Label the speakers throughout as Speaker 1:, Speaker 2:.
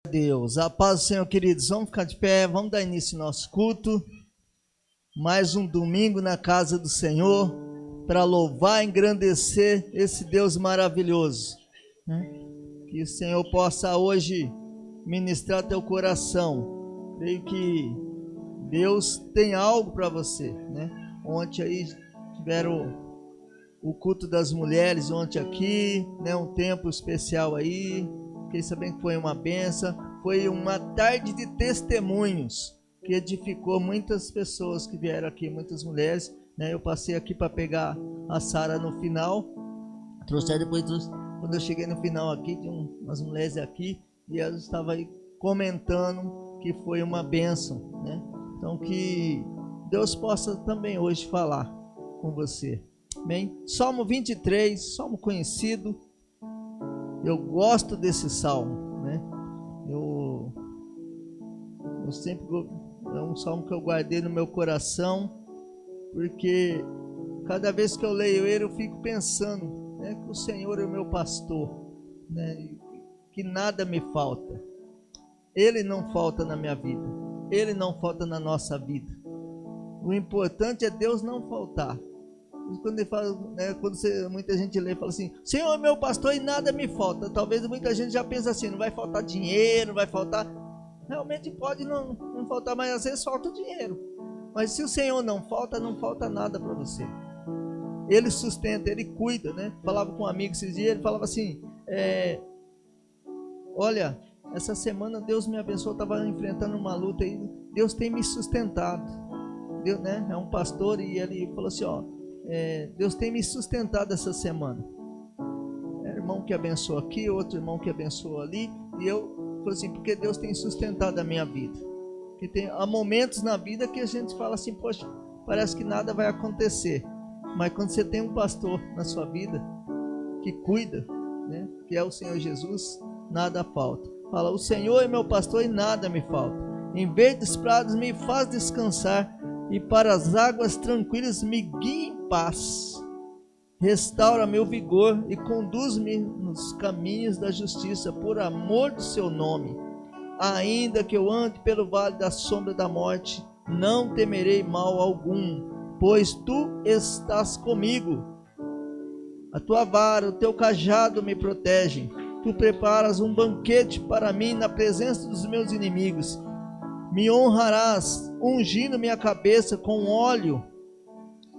Speaker 1: Deus, a paz do Senhor, queridos. Vamos ficar de pé, vamos dar início ao nosso culto. Mais um domingo na casa do Senhor, para louvar e engrandecer esse Deus maravilhoso, né? Que o Senhor possa hoje ministrar teu coração. Creio que Deus tem algo para você, né? Ontem aí tiveram o culto das mulheres, ontem aqui, né? Um tempo especial aí. Fiquei sabendo que foi uma benção. Foi uma tarde de testemunhos que edificou muitas pessoas que vieram aqui, muitas mulheres, né? Eu passei aqui para pegar a Sara no final. Trouxe depois, quando eu cheguei no final aqui, tinha umas mulheres aqui e elas estavam aí comentando que foi uma benção, né? Então que Deus possa também hoje falar com você. Amém? Salmo 23, salmo conhecido. Eu gosto desse salmo, né? Eu sempre, é um salmo que eu guardei no meu coração, porque cada vez que eu leio ele eu fico pensando, né, que o Senhor é o meu pastor, né, que nada me falta. Ele não falta na minha vida, Ele não falta na nossa vida. O importante é Deus não faltar. Quando ele fala, né, muita gente lê e fala assim: Senhor é meu pastor e nada me falta. Talvez muita gente já pensa assim: não vai faltar dinheiro, não vai faltar. Realmente pode não faltar, mas às vezes falta o dinheiro. Mas se o Senhor não falta nada para você. Ele sustenta, Ele cuida, né? Falava com um amigo esses dias, ele falava assim: olha, essa semana Deus me abençoou, estava enfrentando uma luta e Deus tem me sustentado. Deus, né? É um pastor e ele falou assim: ó, Deus tem me sustentado essa semana. Irmão que abençoou aqui, outro irmão que abençoou ali, e eu falei assim, porque Deus tem sustentado a minha vida. Que há momentos na vida que a gente fala assim, poxa, parece que nada vai acontecer, mas quando você tem um pastor na sua vida que cuida, né, que é o Senhor Jesus, nada falta. Fala, o Senhor é meu pastor e nada me falta. Em verdes prados me faz descansar e para as águas tranquilas me guia em paz. Restaura meu vigor e conduz-me nos caminhos da justiça por amor do seu nome. Ainda que eu ande pelo vale da sombra da morte, não temerei mal algum, pois tu estás comigo. A tua vara, o teu cajado me protegem. Tu preparas um banquete para mim na presença dos meus inimigos. Me honrarás, ungindo minha cabeça com óleo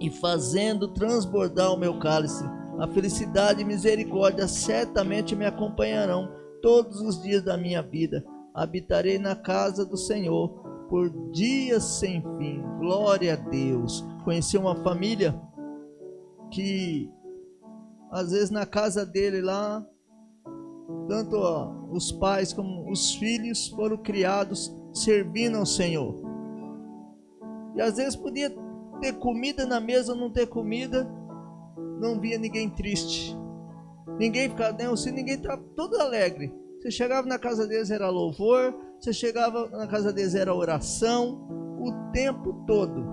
Speaker 1: e fazendo transbordar o meu cálice. A felicidade e misericórdia certamente me acompanharão todos os dias da minha vida. Habitarei na casa do Senhor por dias sem fim. Glória a Deus. Conheci uma família que às vezes na casa dele lá, tanto os pais como os filhos foram criados servindo ao Senhor. E às vezes podia ter comida na mesa ou não ter comida, não via ninguém triste. Ninguém ficava, ninguém estava todo alegre. Você chegava na casa deles, era louvor. Você chegava na casa deles, era oração. O tempo todo.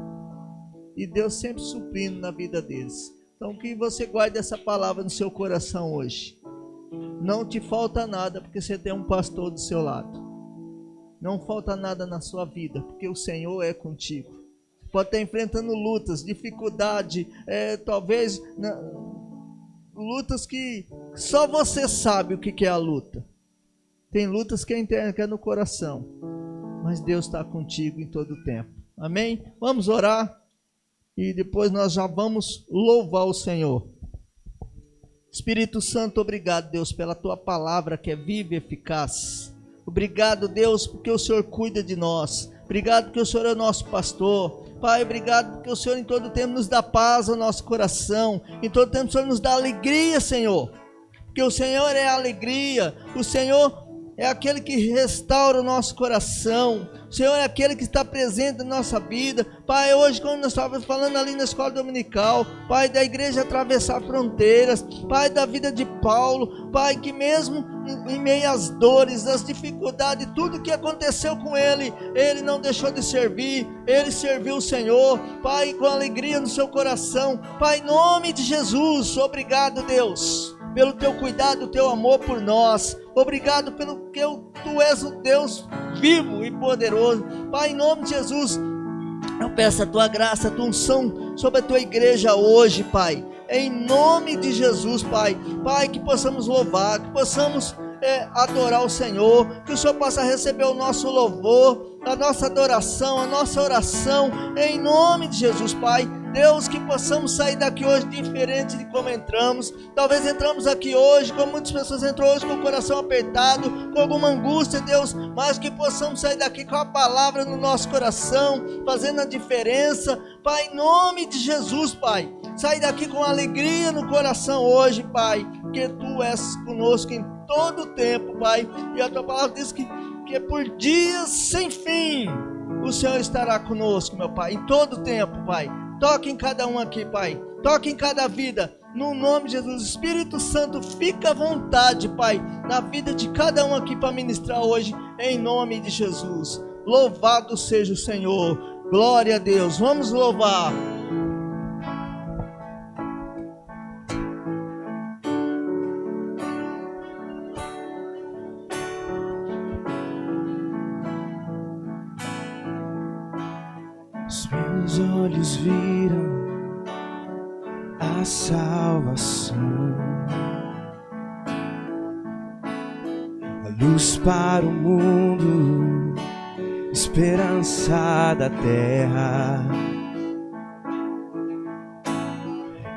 Speaker 1: E Deus sempre suprindo na vida deles. Então que você guarde essa palavra no seu coração hoje. Não te falta nada, porque você tem um pastor do seu lado. Não falta nada na sua vida, porque o Senhor é contigo. Pode estar enfrentando lutas, dificuldade, talvez lutas que só você sabe o que é a luta. Tem lutas que é interna, que é no coração, mas Deus está contigo em todo o tempo. Amém? Vamos orar e depois nós já vamos louvar o Senhor. Espírito Santo, obrigado, Deus, pela tua palavra que é viva e eficaz. Obrigado, Deus, porque o Senhor cuida de nós. Obrigado porque o Senhor é o nosso pastor. Pai, obrigado porque o Senhor em todo tempo nos dá paz ao nosso coração. Em todo tempo o Senhor nos dá alegria, Senhor. Porque o Senhor é a alegria. O Senhor é aquele que restaura o nosso coração. O Senhor é aquele que está presente na nossa vida. Pai, hoje quando nós estávamos falando ali na escola dominical, Pai, da igreja atravessar fronteiras, Pai, da vida de Paulo, Pai, que mesmo em meio às dores, às dificuldades, tudo que aconteceu com ele, ele não deixou de servir, ele serviu o Senhor, Pai, com alegria no seu coração. Pai, em nome de Jesus, obrigado, Deus, pelo teu cuidado, o teu amor por nós. Obrigado pelo que tu és o Deus vivo e poderoso. Pai, em nome de Jesus, eu peço a tua graça, a tua unção sobre a tua igreja hoje, Pai. Em nome de Jesus, Pai. Pai, que possamos louvar, que possamos adorar o Senhor, que o Senhor possa receber o nosso louvor, a nossa adoração, a nossa oração, em nome de Jesus, Pai. Deus, que possamos sair daqui hoje diferente de como entramos. Talvez entramos aqui hoje, como muitas pessoas entram hoje com o coração apertado, com alguma angústia, Deus, mas que possamos sair daqui com a palavra no nosso coração, fazendo a diferença, Pai, em nome de Jesus, Pai. Sair daqui com alegria no coração hoje, Pai, porque Tu és conosco em todo o tempo, Pai, e a Tua palavra diz que é por dias sem fim o Senhor estará conosco, meu Pai, em todo o tempo, Pai. Toque em cada um aqui, Pai. Toque em cada vida. No nome de Jesus. Espírito Santo, fica à vontade, Pai, na vida de cada um aqui para ministrar hoje, em nome de Jesus. Louvado seja o Senhor. Glória a Deus. Vamos louvar.
Speaker 2: Os meus olhos viram a salvação, a luz para o mundo, esperança da terra.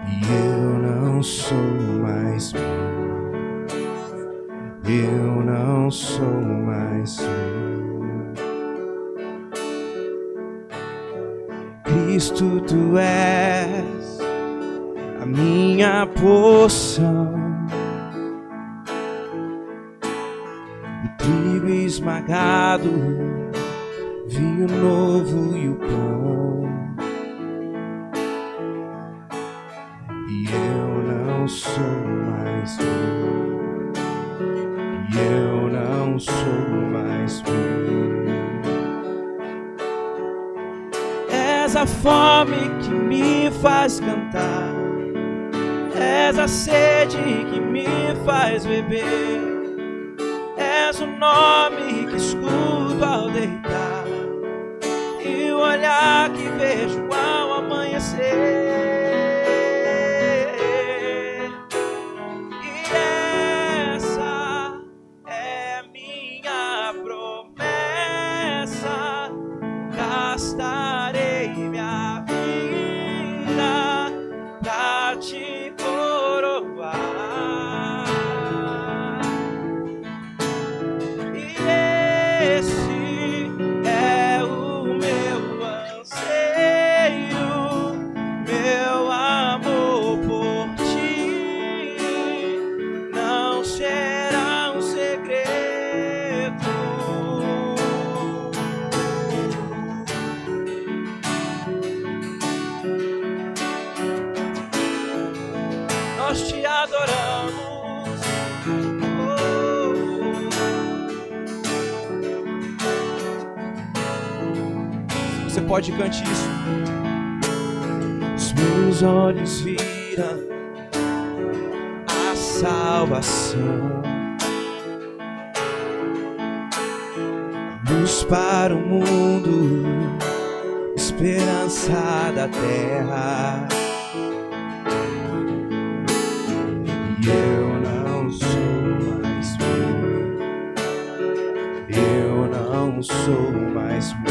Speaker 2: E eu não sou mais meu, eu não sou mais meu. Cristo, Tu és a minha porção, o trigo esmagado, vinho novo e o pão. E eu não sou mais meu, e eu não sou mais meu. És a fome que me faz cantar, és a sede que me faz beber, és o nome que escuto ao deitar e o olhar que vejo ao amanhecer. E essa é minha promessa, gastarei minha vida pra Te coroar. E esse é o meu anseio, meu amor por Ti não será um segredo. Nós Te adoramos, Se você pode, cante isso. Os meus olhos viram a salvação, luz para o mundo, esperança da terra. E eu não sou mais meu, eu não sou mais meu.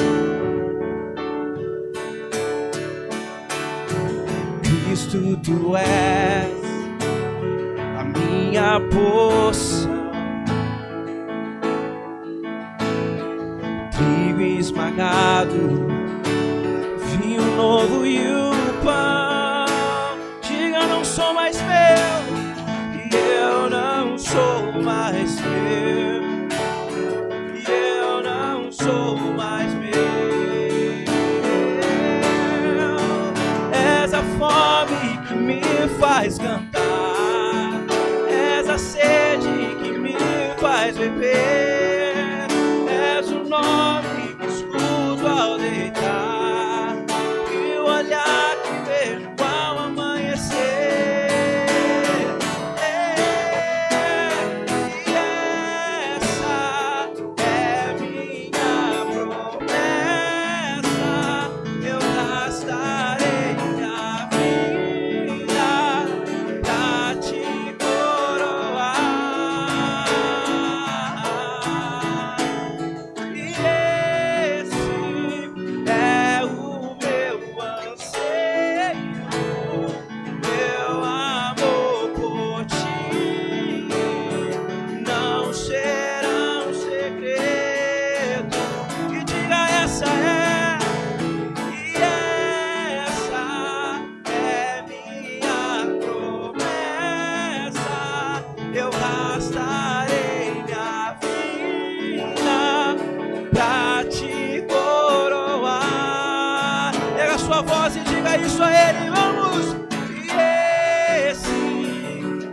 Speaker 2: Cristo, Tu és a minha porção, trigo esmagado, vinho novo e o pão. Diga, eu não sou mais meu, e eu não sou mais meu, e eu não sou mais meu. És a fome que me faz cantar, és a sede que me faz beber, és o nome que escuto ao deitar e o olhar que vejo ao amanhecer. voz e diga isso a Ele, vamos! E esse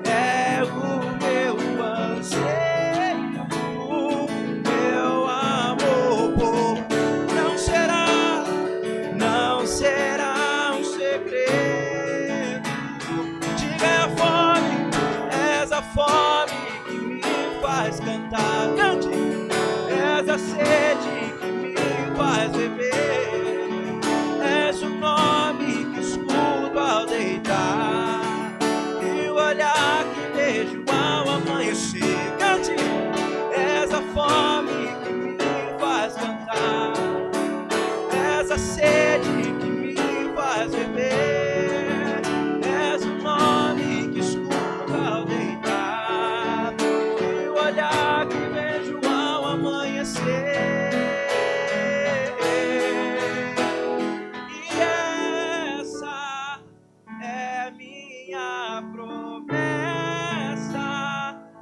Speaker 2: é o meu anseio, o meu amor por não será um segredo. Diga é a fome, és a fome que me faz cantar, cante, és a sede que me faz beber, és o nome que escuto ao deitar e o olhar que vejo ao amanhecer, cante, és a fome que me faz cantar, és a sede que me faz beber, és o nome que escuto ao deitar e o olhar que vejo ao amanhecer. E essa é minha promessa,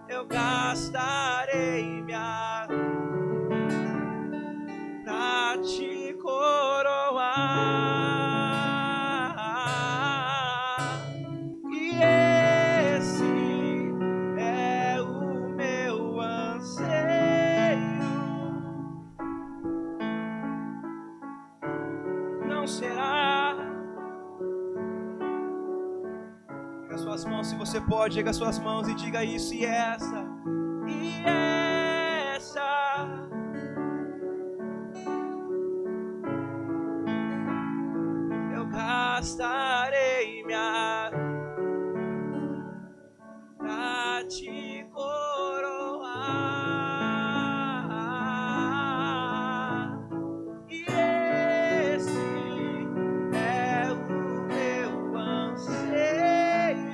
Speaker 2: eu gastarei minha pra te coroar. E esse é o meu anseio, não será. Diga suas mãos, se você pode, diga suas mãos e diga isso. E essa eu gastarei minha pra te coroar. E esse é o meu anseio,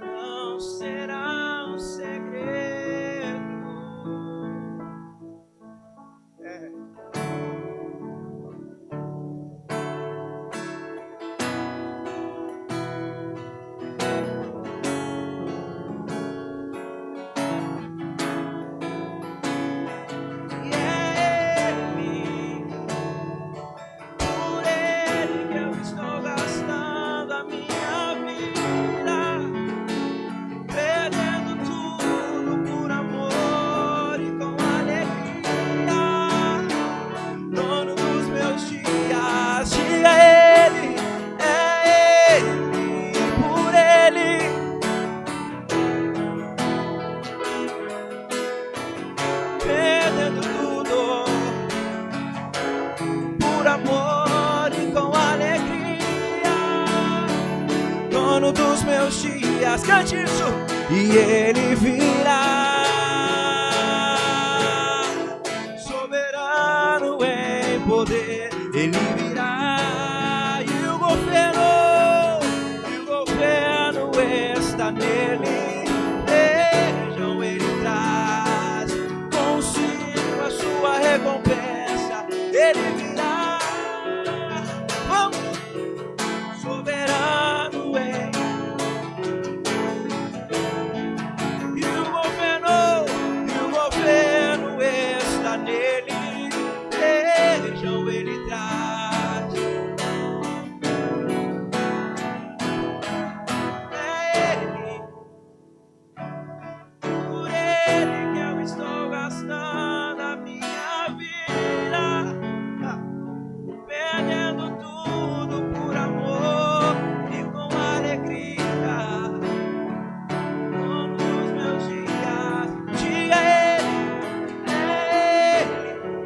Speaker 2: não será um segredo. E é Ele, por Ele que eu estou gastando a minha vida, perdendo tudo por amor e com alegria, dono dos meus dias. Diga Ele, é Ele, por Ele, perdendo tudo por amor e com alegria, dono dos meus dias. Cante isso. E Ele virá, soberano em poder, Ele virá, e o governo está nele. Vejam, Ele traz consigo a sua recompensa. Ele virá, vamos, soberano em, e o governo está nele. Vejam, Ele traz, é Ele, por Ele que eu estou gastando a minha vida, perdendo tudo por amor e com alegria, dono dos meus dias. Diga Ele, é Ele,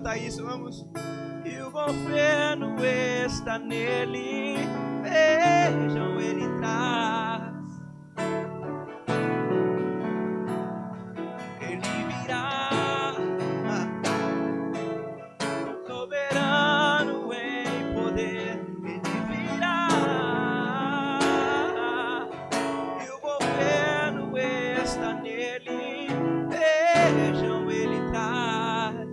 Speaker 2: cantar isso, vamos. E o governo está nele, vejam, ele traz. Ele virá, soberano em poder. Ele virá, e o governo está nele, vejam, ele traz.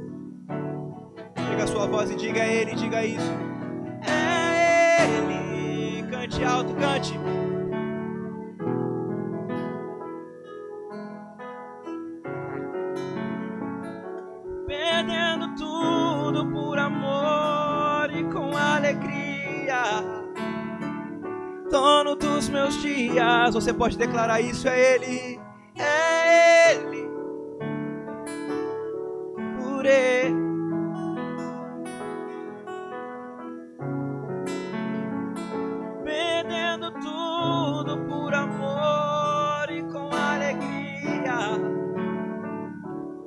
Speaker 2: Pega a sua voz e diga a ele, diga isso. É ele, cante alto, cante. Perdendo tudo por amor e com alegria, dono dos meus dias. Você pode declarar isso, é ele, por ele. Perdendo tudo por amor e com alegria,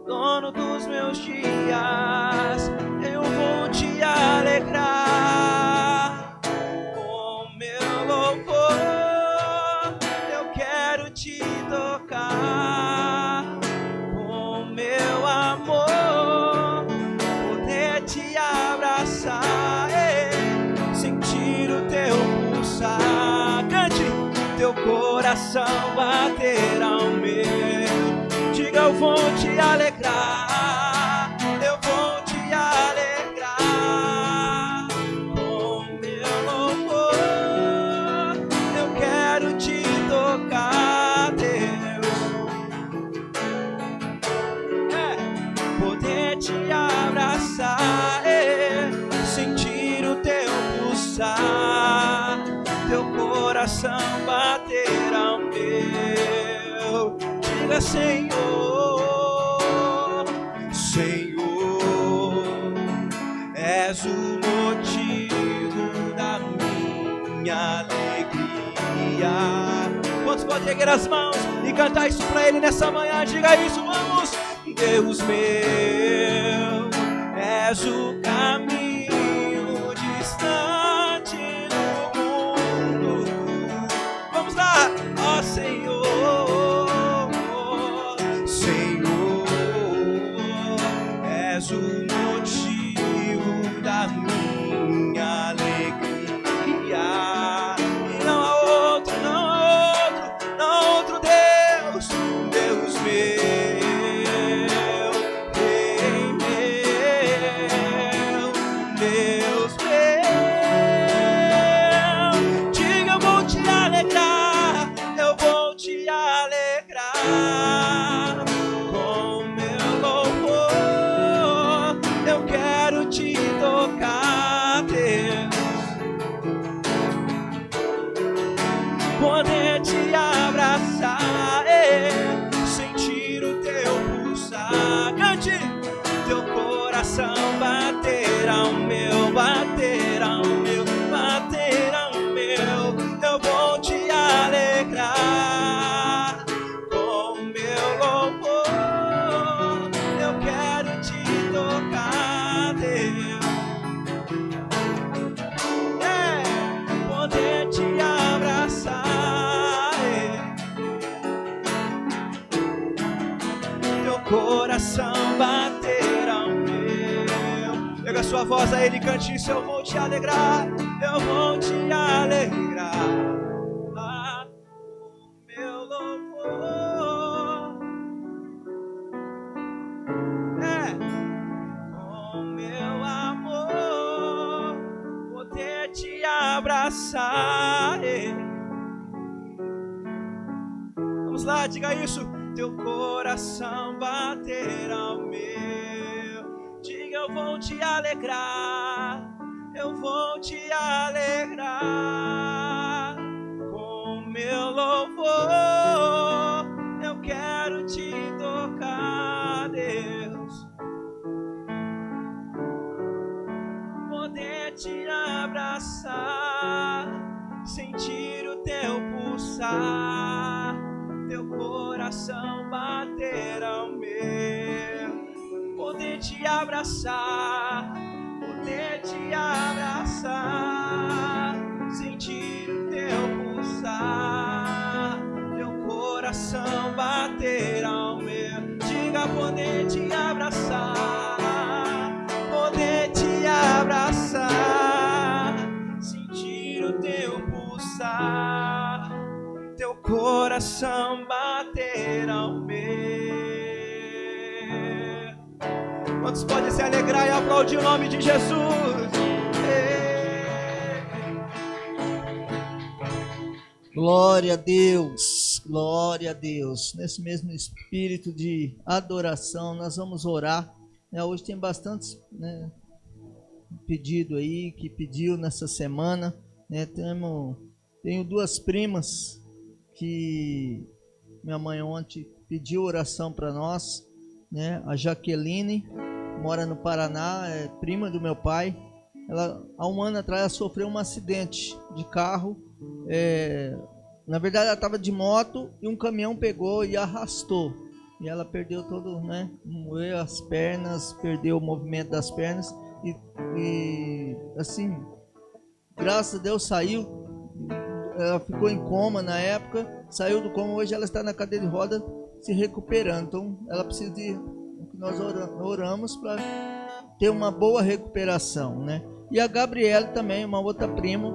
Speaker 2: dono dos meus dias, eu vou te alegrar com meu louvor. Eu quero te tocar com meu amor, poder te abraçar, sentir o teu pulsar. Cante, teu coração bater ao meu. Diga, eu vou te alegrar, eu vou te alegrar com meu louvor. Eu quero te tocar, Deus, poder te abraçar, sentir o teu pulsar, teu coração bater ao meu. Diga, Senhor, Senhor, és o motivo da minha alegria. Quantos podem erguer as mãos e cantar isso pra Ele nessa manhã? Diga isso, vamos. Deus meu, és o caminho distante do mundo. Vamos lá, ó Senhor. És o motivo da minha alegria. E não há outro, não há outro, não há outro Deus, Deus meu, Rei meu, Deus meu. Diga, eu vou te alegrar, eu vou te alegrar com meu louvor. Eu quero te tocar, Deus, poder te abraçar, sentir o teu pulsar. Cante, teu coração bater ao meu, bater ao meu, bater ao meu. Eu vou te alegrar com meu louvor. Eu quero te tocar, Deus, poder te abraçar, teu coração bater ao meu. Pega a sua voz a Ele, cante isso. Eu vou te alegrar, eu vou te alegrar com meu louvor, com meu amor, poder te abraçar. Vamos lá, diga isso. Teu coração bater ao meu. Diga, eu vou te alegrar, eu vou te alegrar com meu louvor. Eu quero te tocar, Deus, poder te abraçar, sentir o teu pulsar, teu coração bater ao meu, poder te abraçar, sentir o teu pulsar, teu coração bater ao meu. Diga poder te abraçar, sentir o teu pulsar, teu coração bater ao meu. Quantos podem se alegrar e aplaudir o nome de Jesus?
Speaker 1: Glória a Deus, glória a Deus. Nesse mesmo espírito de adoração, nós vamos orar. Hoje tem bastante pedido aí, que pediu nessa semana. Tenho duas primas que minha mãe ontem pediu oração para nós. A Jaqueline mora no Paraná, é prima do meu pai. Ela, há um ano atrás, ela sofreu um acidente de carro. Na verdade, ela estava de moto e um caminhão pegou e arrastou. E ela perdeu todo, moeu as pernas, perdeu o movimento das pernas. E assim, graças a Deus saiu. Ela ficou em coma na época, saiu do coma. Hoje ela está na cadeira de roda se recuperando. Então, ela precisa de que nós oramos para ter uma boa recuperação, E a Gabriela também, uma outra prima,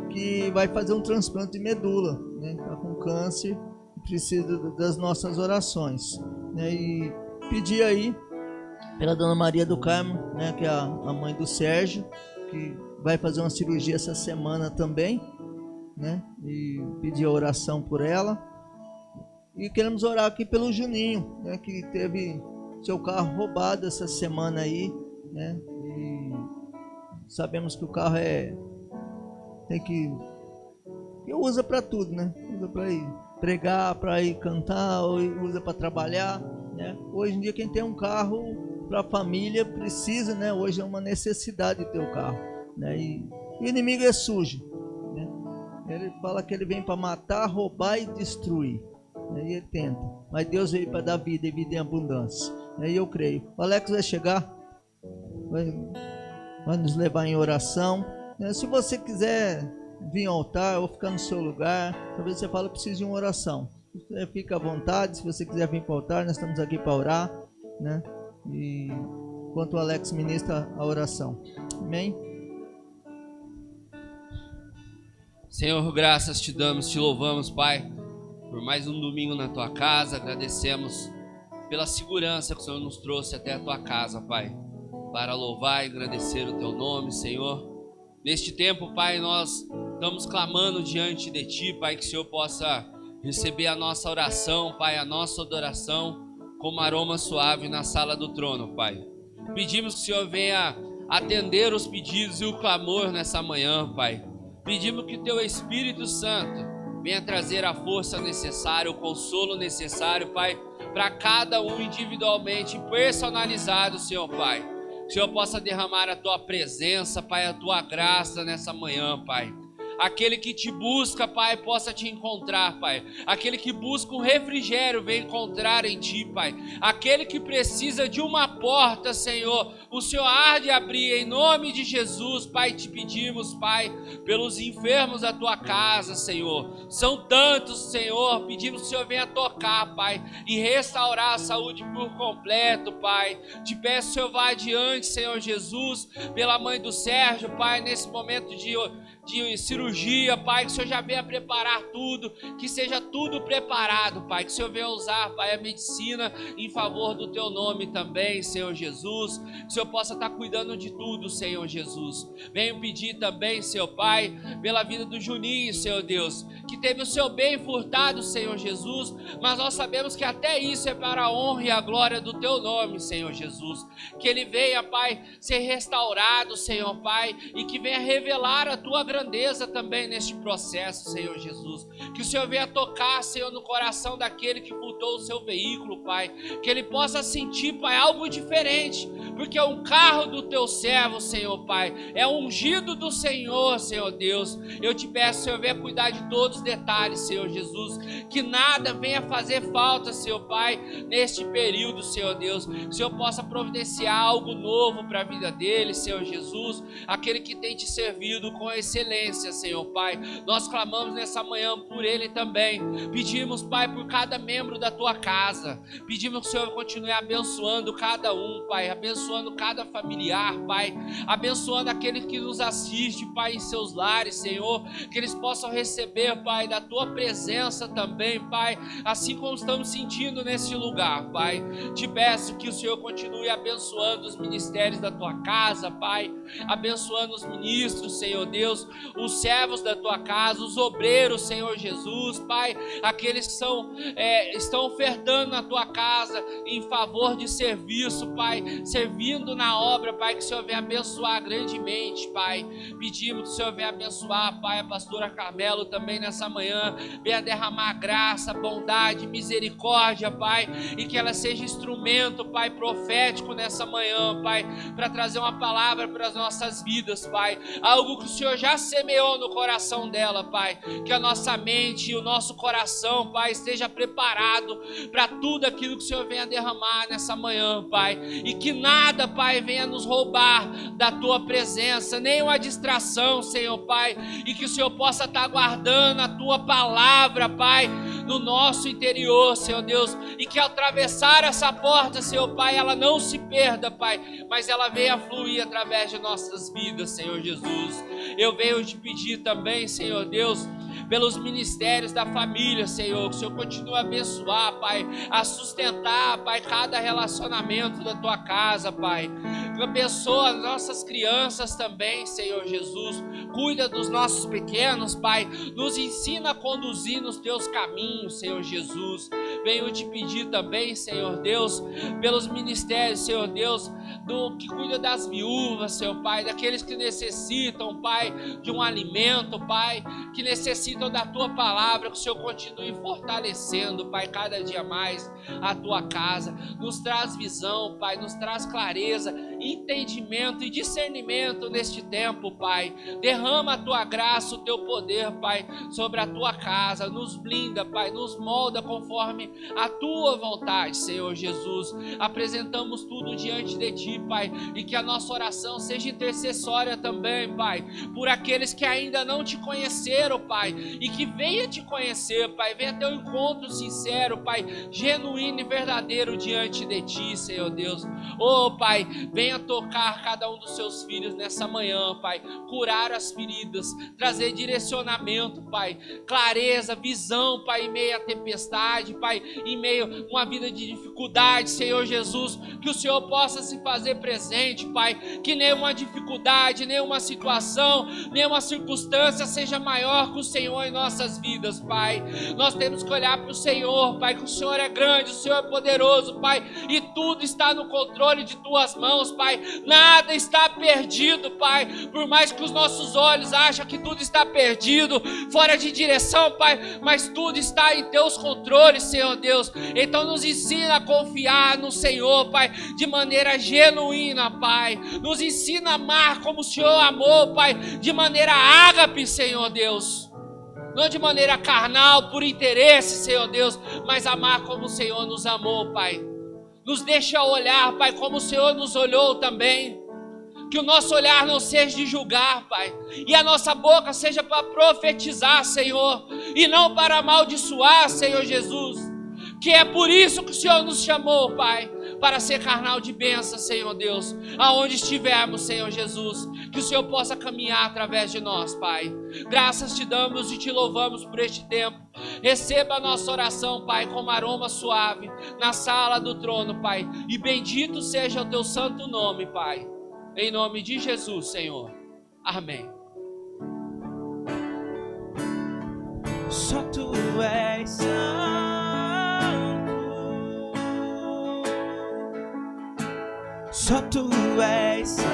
Speaker 1: que vai fazer um transplante de medula, está com câncer, precisa das nossas orações, E pedir aí pela Dona Maria do Carmo, que é a mãe do Sérgio, que vai fazer uma cirurgia essa semana também, E pedir a oração por ela. E queremos orar aqui pelo Juninho, que teve seu carro roubado essa semana aí, E sabemos que o carro tem que usa para tudo, Usa para ir pregar, para ir cantar, ou usa para trabalhar, Hoje em dia quem tem um carro para a família precisa, Hoje é uma necessidade ter o carro, E o inimigo é sujo, Ele fala que ele vem para matar, roubar e destruir, E ele tenta. Mas Deus veio para dar vida e vida em abundância, E eu creio. O Alex vai chegar, vai nos levar em oração. Se você quiser vir ao altar ou ficar no seu lugar, talvez você fale, preciso de uma oração. Você fica à vontade, se você quiser vir para o altar, nós estamos aqui para orar, E enquanto o Alex ministra a oração. Amém?
Speaker 3: Senhor, graças te damos, te louvamos, Pai, por mais um domingo na tua casa. Agradecemos pela segurança que o Senhor nos trouxe até a tua casa, Pai, para louvar e agradecer o teu nome, Senhor. Neste tempo, Pai, nós estamos clamando diante de Ti, Pai, que o Senhor possa receber a nossa oração, Pai, a nossa adoração como aroma suave na sala do trono, Pai. Pedimos que o Senhor venha atender os pedidos e o clamor nessa manhã, Pai. Pedimos que o Teu Espírito Santo venha trazer a força necessária, o consolo necessário, Pai, para cada um individualmente, personalizado, Senhor, Pai. Que o Senhor possa derramar a Tua presença, Pai, a Tua graça nessa manhã, Pai. Aquele que te busca, Pai, possa te encontrar, Pai. Aquele que busca um refrigério, vem encontrar em Ti, Pai. Aquele que precisa de uma porta, Senhor, o Senhor há de abrir em nome de Jesus, Pai. Te pedimos, Pai, pelos enfermos da Tua casa, Senhor. São tantos, Senhor. Pedimos que o Senhor venha tocar, Pai, e restaurar a saúde por completo, Pai. Te peço, Senhor, vá adiante, Senhor Jesus, pela mãe do Sérgio, Pai, nesse momento de cirurgia, Pai, que o Senhor já venha preparar tudo, que seja tudo preparado, Pai, que o Senhor venha usar, Pai, a medicina em favor do Teu nome também, Senhor Jesus, que o Senhor possa estar cuidando de tudo, Senhor Jesus. Venho pedir também, Senhor Pai, pela vida do Juninho, Senhor Deus, que teve o seu bem furtado, Senhor Jesus, mas nós sabemos que até isso é para a honra e a glória do Teu nome, Senhor Jesus, que ele venha, Pai, ser restaurado, Senhor Pai, e que venha revelar a Tua grandeza também neste processo, Senhor Jesus. Que o Senhor venha tocar, Senhor, no coração daquele que furtou o seu veículo, Pai. Que ele possa sentir, Pai, algo diferente, porque é um carro do Teu servo, Senhor Pai. É ungido do Senhor, Senhor Deus. Eu te peço, Senhor, venha cuidar de todos detalhes, Senhor Jesus. Que nada venha fazer falta, Senhor Pai, neste período, Senhor Deus. Que o Senhor possa providenciar algo novo para a vida dele, Senhor Jesus. Aquele que tem te servido com excelência, Senhor Pai. Nós clamamos nessa manhã por ele também. Pedimos, Pai, por cada membro da tua casa. Pedimos que o Senhor continue abençoando cada um, Pai. Abençoando cada familiar, Pai. Abençoando aqueles que nos assistem, Pai, em seus lares, Senhor. Que eles possam receber, Pai, da tua presença também, Pai. Assim como estamos sentindo nesse lugar, Pai. Te peço que o Senhor continue abençoando os ministérios da tua casa, Pai. Abençoando os ministros, Senhor Deus. Os servos da tua casa, os obreiros, Senhor Jesus, Pai. Aqueles que estão ofertando na tua casa em favor de serviço, Pai. Servindo na obra, Pai. Que o Senhor venha abençoar grandemente, Pai. Pedimos que o Senhor venha abençoar, Pai, a pastora Carmelo também nessa manhã. Venha derramar graça, bondade, misericórdia, Pai. E que ela seja instrumento, Pai, profético nessa manhã, Pai. Para trazer uma palavra para as nossas vidas, Pai. Algo que o Senhor já semeou no coração dela, Pai. Que a nossa mente e o nosso coração, Pai, esteja preparado para tudo aquilo que o Senhor venha derramar nessa manhã, Pai. E que nada, Pai, venha nos roubar da tua presença, nenhuma distração, Senhor, Pai. E que o Senhor possa estar guardando a tua palavra, Pai, no nosso interior, Senhor Deus. E que ao atravessar essa porta, Senhor Pai, ela não se perda, Pai, mas ela venha fluir através de nossas vidas, Senhor Jesus. Eu venho te pedir também, Senhor Deus, pelos ministérios da família, Senhor, que o Senhor continue a abençoar, Pai, a sustentar, Pai, cada relacionamento da tua casa, Pai. Abençoa as nossas crianças também, Senhor Jesus. Cuida dos nossos pequenos, Pai. Nos ensina a conduzir nos teus caminhos, Senhor Jesus. Venho te pedir também, Senhor Deus, pelos ministérios, Senhor Deus, do que cuida das viúvas, Senhor Pai, daqueles que necessitam, Pai, de um alimento, Pai, que necessitam da tua palavra, que o Senhor continue fortalecendo, Pai, cada dia mais a tua casa. Nos traz visão, Pai, nos traz clareza, entendimento e discernimento neste tempo, Pai. Derrama a tua graça, o teu poder, Pai, sobre a tua casa. Nos blinda, Pai, nos molda conforme a tua vontade, Senhor Jesus. Apresentamos tudo diante de ti, Pai, e que a nossa oração seja intercessória também, Pai, por aqueles que ainda não te conheceram, Pai, e que venha te conhecer, Pai. Venha ter um encontro sincero, Pai, genuíno e verdadeiro diante de ti, Senhor Deus. Oh, Pai, venha tocar cada um dos seus filhos nessa manhã, Pai. Curar as feridas, trazer direcionamento, Pai. Clareza, visão, Pai, em meio à tempestade, Pai, em meio a uma vida de dificuldade, Senhor Jesus. Que o Senhor possa se fazer presente, Pai. Que nenhuma dificuldade, nenhuma situação, nenhuma circunstância seja maior que o Senhor em nossas vidas, Pai. Nós temos que olhar para o Senhor, Pai, que o Senhor é grande, o Senhor é poderoso, Pai, e tudo está no controle de tuas mãos, Pai. Nada está perdido, Pai, por mais que os nossos olhos achem que tudo está perdido, fora de direção, Pai, mas tudo está em teus controles, Senhor Deus. Então nos ensina a confiar no Senhor, Pai, de maneira genuína, Pai. Nos ensina a amar como o Senhor amou, Pai, de maneira ágape, Senhor Deus. Não de maneira carnal, por interesse, Senhor Deus, mas amar como o Senhor nos amou, Pai. Nos deixa olhar, Pai, como o Senhor nos olhou também. Que o nosso olhar não seja de julgar, Pai, e a nossa boca seja para profetizar, Senhor, e não para amaldiçoar, Senhor Jesus. Que é por isso que o Senhor nos chamou, Pai, para ser canal de bênção, Senhor Deus, aonde estivermos, Senhor Jesus. Que o Senhor possa caminhar através de nós, Pai. Graças te damos e te louvamos por este tempo. Receba a nossa oração, Pai, como aroma suave na sala do trono, Pai. E bendito seja o teu santo nome, Pai. Em nome de Jesus, Senhor. Amém.
Speaker 2: Só tu és santo. Só tu és santo.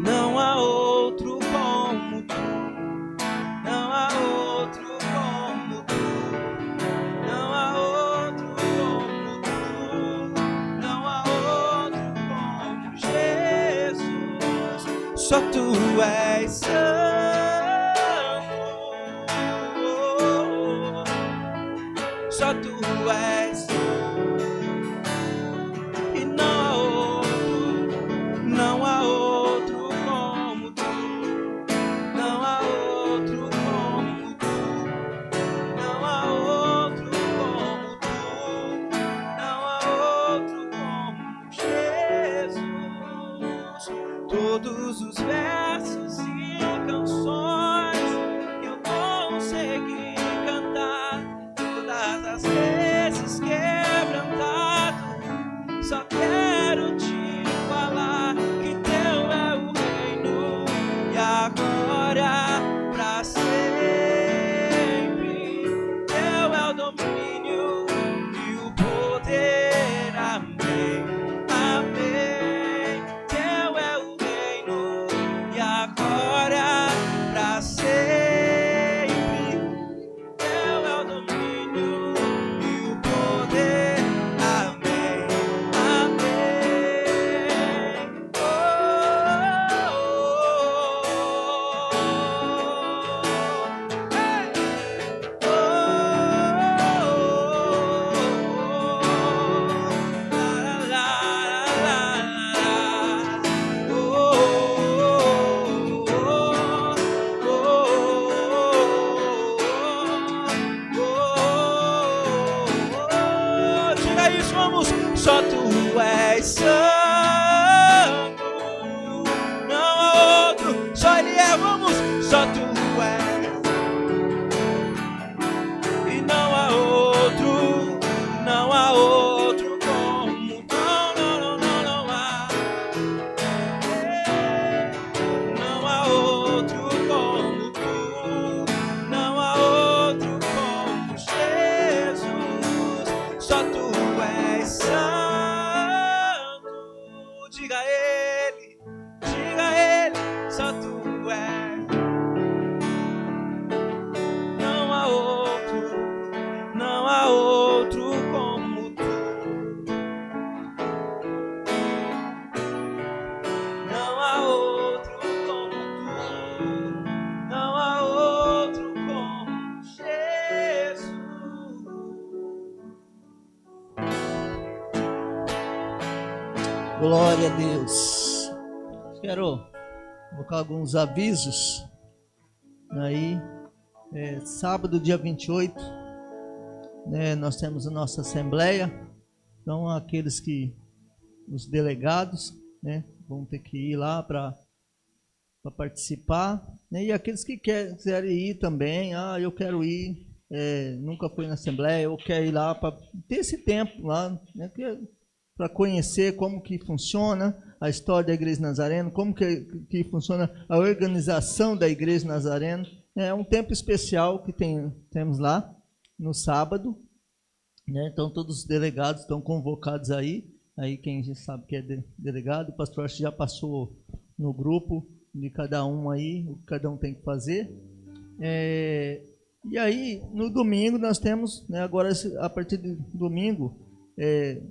Speaker 2: Não há outro como tu. Não há outro como tu. Não há outro como tu. Não há outro como Jesus. só tu és santo, só tu és, e não há outro como tu, não há outro como tu, não há outro como tu, não há outro como Jesus. Todos os versos e canções que eu consegui cantar, todas as vezes quebrantado, só quero te falar que teu é o reino e a glória pra sempre. Teu é o domínio e o poder, amém, amém. Teu é o reino e a glória pra sempre. Teu é o domínio e o poder, amém, amém. Oh, hey. Diga isso, vamos. Só tu és santo, não há outro, só Ele é, vamos. Só tu és, e não há outro, não há outro como tu, não há, não há outro como tu, não há outro como Jesus. Só tu és santo, diga a Ele, só tu és, não há outro, não há outro como tu, não há outro como tu, não há outro como Jesus.
Speaker 1: Glória a Deus. Quero colocar alguns avisos. Aí, sábado, dia 28, né, nós temos a nossa assembleia. Então, aqueles que, os delegados, né, vão ter que ir lá para participar, né, e aqueles que quiserem ir também, eu quero ir, nunca fui na assembleia, eu quero ir lá para ter esse tempo lá, né, para conhecer como que funciona a história da Igreja Nazareno, como que funciona a organização da Igreja Nazareno. É um tempo especial que temos lá no sábado, né? Então todos os delegados estão convocados aí quem já sabe que é delegado, o pastor já passou no grupo de cada um aí, o que cada um tem que fazer. E aí, no domingo nós temos, né, agora a partir de domingo,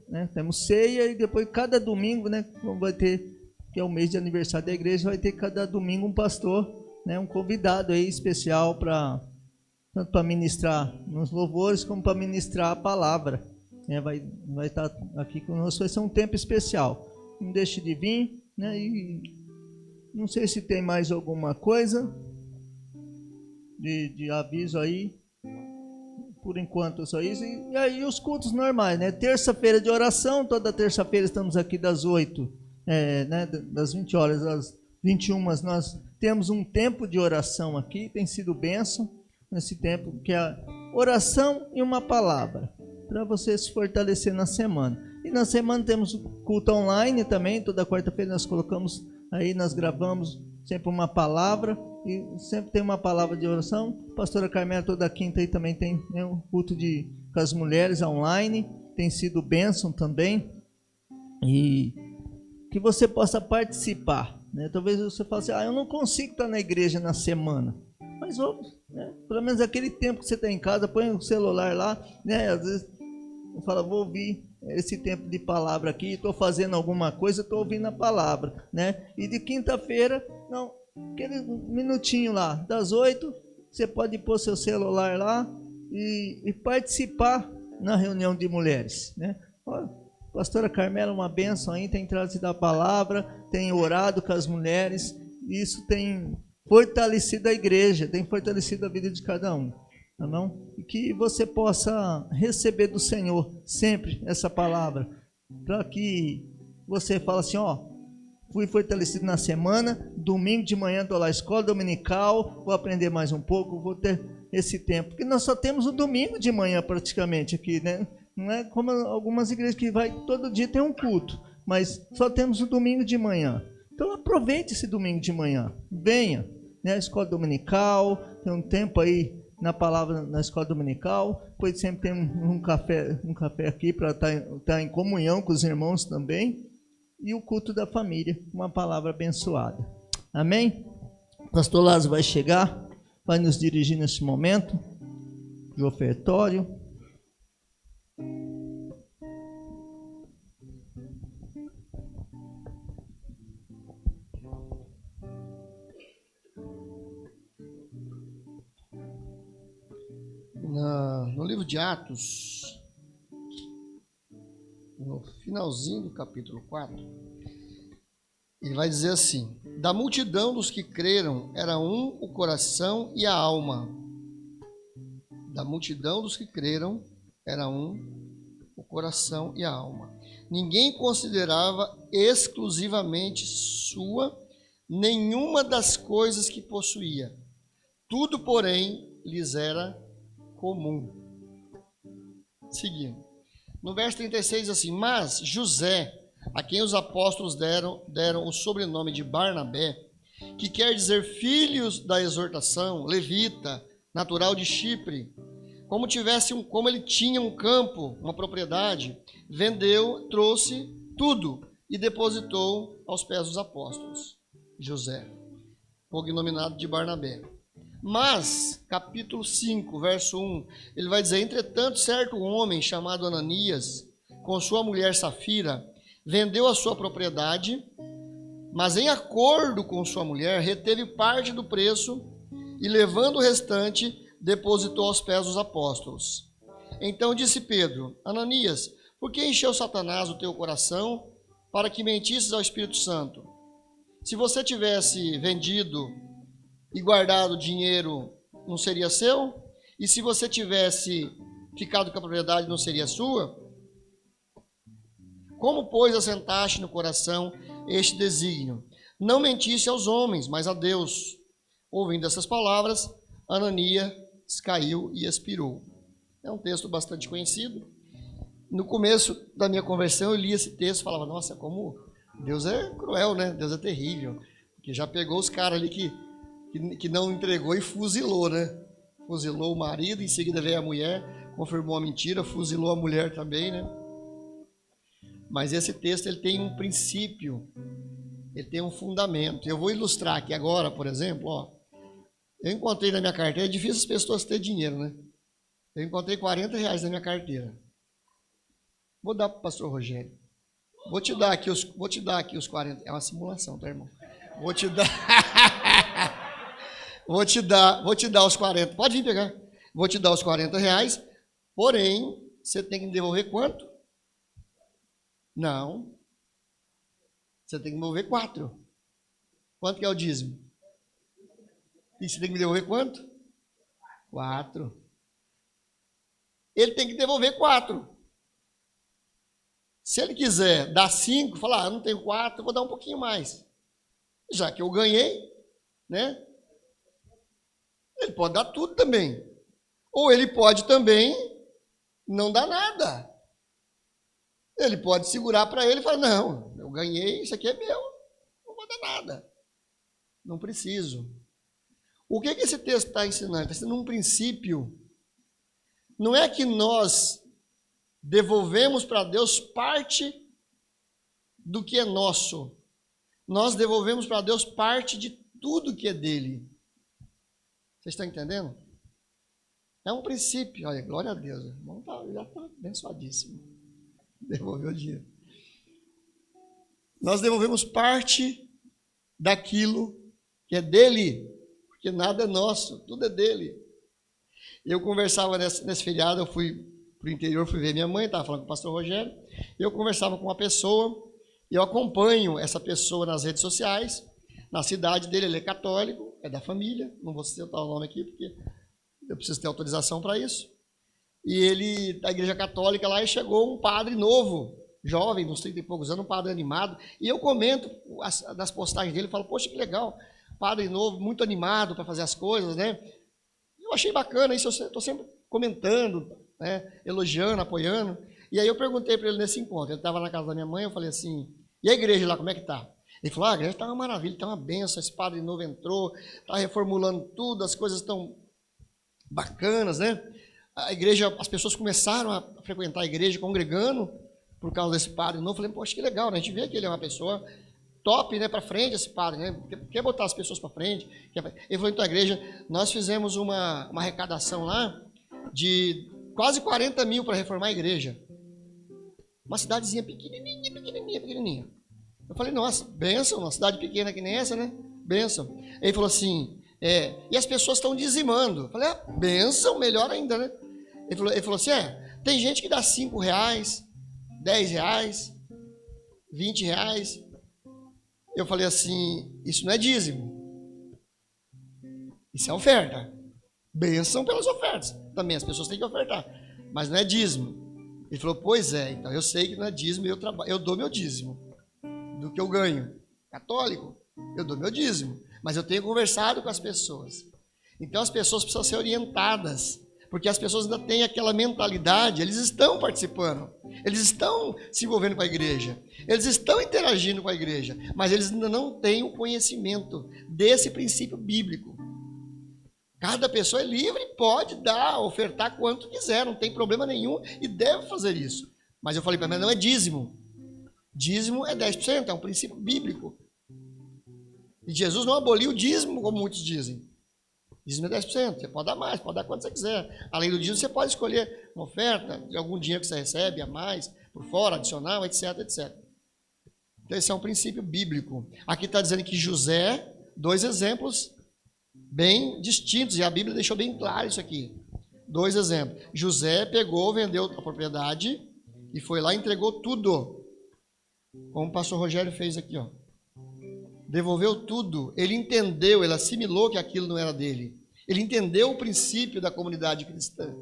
Speaker 1: né, temos ceia, e depois cada domingo, né, vai ter, que é o mês de aniversário da igreja, vai ter cada domingo um pastor, né, um convidado aí especial tanto para ministrar nos louvores como para ministrar a palavra, né, vai estar aqui conosco, vai ser um tempo especial. Não deixe de vir, né, e não sei se tem mais alguma coisa de aviso aí. Por enquanto só isso. E aí os cultos normais, né? Terça-feira de oração, toda terça-feira estamos aqui das 8, né? Das 20 horas às 21, nós temos um tempo de oração aqui, tem sido bênção nesse tempo, que é a oração e uma palavra, para você se fortalecer na semana. E na semana temos culto online também, toda quarta-feira nós colocamos aí, nós gravamos sempre uma palavra, e sempre tem uma palavra de oração. A pastora Carmela toda quinta aí também tem, né, um culto com as mulheres online, tem sido bênção também, e que você possa participar, né? Talvez você fale assim, eu não consigo estar na igreja na semana, mas vamos, né? Pelo menos aquele tempo que você está em casa, põe o celular lá, né? Às vezes eu falo, vou ouvir esse tempo de palavra aqui, estou fazendo alguma coisa, estou ouvindo a palavra, né? E de quinta-feira Não, aquele minutinho lá, das 8, você pode pôr seu celular lá e participar na reunião de mulheres, né? Ó, pastora Carmela, uma bênção aí, tem trazido a palavra, tem orado com as mulheres, e isso tem fortalecido a igreja, tem fortalecido a vida de cada um, tá bom? E que você possa receber do Senhor sempre essa palavra, para que você fale assim, ó, fui fortalecido na semana, domingo de manhã estou lá, escola dominical, vou aprender mais um pouco, vou ter esse tempo, porque nós só temos o domingo de manhã praticamente aqui, né? Não é como algumas igrejas que vai todo dia tem um culto, mas só temos o domingo de manhã. Então aproveite esse domingo de manhã, venha, né? Escola dominical, tem um tempo aí na palavra na escola dominical, depois sempre tem um café aqui para estar em comunhão com os irmãos também, e o culto da família, uma palavra abençoada. Amém? O pastor Lázaro vai chegar, vai nos dirigir nesse momento de ofertório.
Speaker 4: No livro de Atos, no finalzinho do capítulo 4, ele vai dizer assim: da multidão dos que creram era um o coração e a alma. Da multidão dos que creram era um o coração e a alma. Ninguém considerava exclusivamente sua nenhuma das coisas que possuía. Tudo, porém, lhes era comum. Seguindo. No verso 36 diz assim: mas José, a quem os apóstolos deram o sobrenome de Barnabé, que quer dizer filhos da exortação, levita, natural de Chipre, como ele tinha um campo, uma propriedade, vendeu, trouxe tudo e depositou aos pés dos apóstolos. José, cognominado de Barnabé. Mas, capítulo 5, verso 1, ele vai dizer: entretanto, certo homem chamado Ananias, com sua mulher Safira, vendeu a sua propriedade, mas em acordo com sua mulher, reteve parte do preço e, levando o restante, depositou aos pés dos apóstolos. Então disse Pedro: Ananias, por que encheu Satanás o teu coração para que mentisses ao Espírito Santo? Se você tivesse vendido e guardado o dinheiro, não seria seu? E se você tivesse ficado com a propriedade, não seria sua? Como, pois, assentaste no coração este desígnio? Não mentiste aos homens, mas a Deus. Ouvindo essas palavras, Ananias caiu e expirou. É um texto bastante conhecido. No começo da minha conversão, eu li esse texto e falava: nossa, como Deus é cruel, né? Deus é terrível. Porque já pegou os caras ali que não entregou e fuzilou, né? Fuzilou o marido, em seguida veio a mulher, confirmou a mentira, fuzilou a mulher também, né? Mas esse texto, ele tem um princípio, ele tem um fundamento. Eu vou ilustrar aqui agora, por exemplo, ó. Eu encontrei na minha carteira, é difícil as pessoas terem dinheiro, né? Eu encontrei R$40 na minha carteira. Vou dar para o pastor Rogério. Vou te dar aqui os 40. É uma simulação, tá, irmão? Vou te dar os 40. Pode vir pegar. Vou te dar os R$40. Porém, você tem que me devolver quanto? Não. Você tem que me devolver 4. Quanto que é o dízimo? E você tem que me devolver quanto? 4. Ele tem que devolver 4. Se ele quiser dar 5, falar: eu não tenho 4, eu vou dar um pouquinho mais. Já que eu ganhei, né? Ele pode dar tudo também. Ou ele pode também não dar nada. Ele pode segurar para ele e falar: não, eu ganhei, isso aqui é meu, não vou dar nada. Não preciso. O que esse texto está ensinando? Está ensinando um princípio. Não é que nós devolvemos para Deus parte do que é nosso. Nós devolvemos para Deus parte de tudo que é dele. Vocês estão entendendo? É um princípio. Olha, glória a Deus. O irmão já está abençoadíssimo. Devolveu o dinheiro. Nós devolvemos parte daquilo que é dele, porque nada é nosso, tudo é dele. Eu conversava nesse feriado, eu fui para o interior, fui ver minha mãe, estava falando com o pastor Rogério, eu conversava com uma pessoa, eu acompanho essa pessoa nas redes sociais, na cidade dele, ele é católico, é da família, não vou citar o nome aqui, porque eu preciso ter autorização para isso, e ele, da igreja católica lá, e chegou um padre novo, jovem, uns 30 e poucos anos, um padre animado, e eu comento das postagens dele, falo, poxa, que legal, padre novo, muito animado para fazer as coisas, né? Eu achei bacana isso, eu estou sempre comentando, né, elogiando, apoiando. E aí eu perguntei para ele nesse encontro, ele estava na casa da minha mãe, eu falei assim, e a igreja lá, como é que está? Ele falou, a igreja está uma maravilha, está uma benção, esse padre novo entrou, está reformulando tudo, as coisas estão bacanas, né? A igreja, as pessoas começaram a frequentar a igreja, congregando, por causa desse padre novo. Eu falei, poxa, que legal, né? A gente vê que ele é uma pessoa top, né, para frente, esse padre, né? Quer botar as pessoas para frente. Ele falou, então, a igreja, nós fizemos uma arrecadação lá de quase 40 mil para reformar a igreja. Uma cidadezinha pequenininha. Eu falei, nossa, bênção, uma cidade pequena que nem essa, né? Bênção. Ele falou assim, e as pessoas estão dizimando. Eu falei, bênção, melhor ainda, né? Ele falou assim, tem gente que dá R$5, R$10, R$20. Eu falei assim, isso não é dízimo. Isso é oferta. Bênção pelas ofertas. Também as pessoas têm que ofertar. Mas não é dízimo. Ele falou, pois é, então eu sei que não é dízimo, eu dou meu dízimo. Do que eu ganho. Católico, eu dou meu dízimo. Mas eu tenho conversado com as pessoas. Então as pessoas precisam ser orientadas. Porque as pessoas ainda têm aquela mentalidade, eles estão participando, eles estão se envolvendo com a igreja, eles estão interagindo com a igreja, mas eles ainda não têm o conhecimento desse princípio bíblico. Cada pessoa é livre e pode dar, ofertar quanto quiser, não tem problema nenhum e deve fazer isso. Mas eu falei para mim, não é dízimo. Dízimo é 10%, é um princípio bíblico. E Jesus não aboliu o dízimo, como muitos dizem. Dízimo é 10%, você pode dar mais, pode dar quanto você quiser. Além do dízimo, você pode escolher uma oferta de algum dinheiro que você recebe a mais, por fora, adicional, etc, etc. Então, esse é um princípio bíblico. Aqui está dizendo que José, 2 exemplos bem distintos, e a Bíblia deixou bem claro isso aqui. 2 exemplos. José pegou, vendeu a propriedade e foi lá e entregou tudo. Como o pastor Rogério fez aqui, ó. Devolveu tudo. Ele entendeu, ele assimilou que aquilo não era dele. Ele entendeu o princípio da comunidade cristã.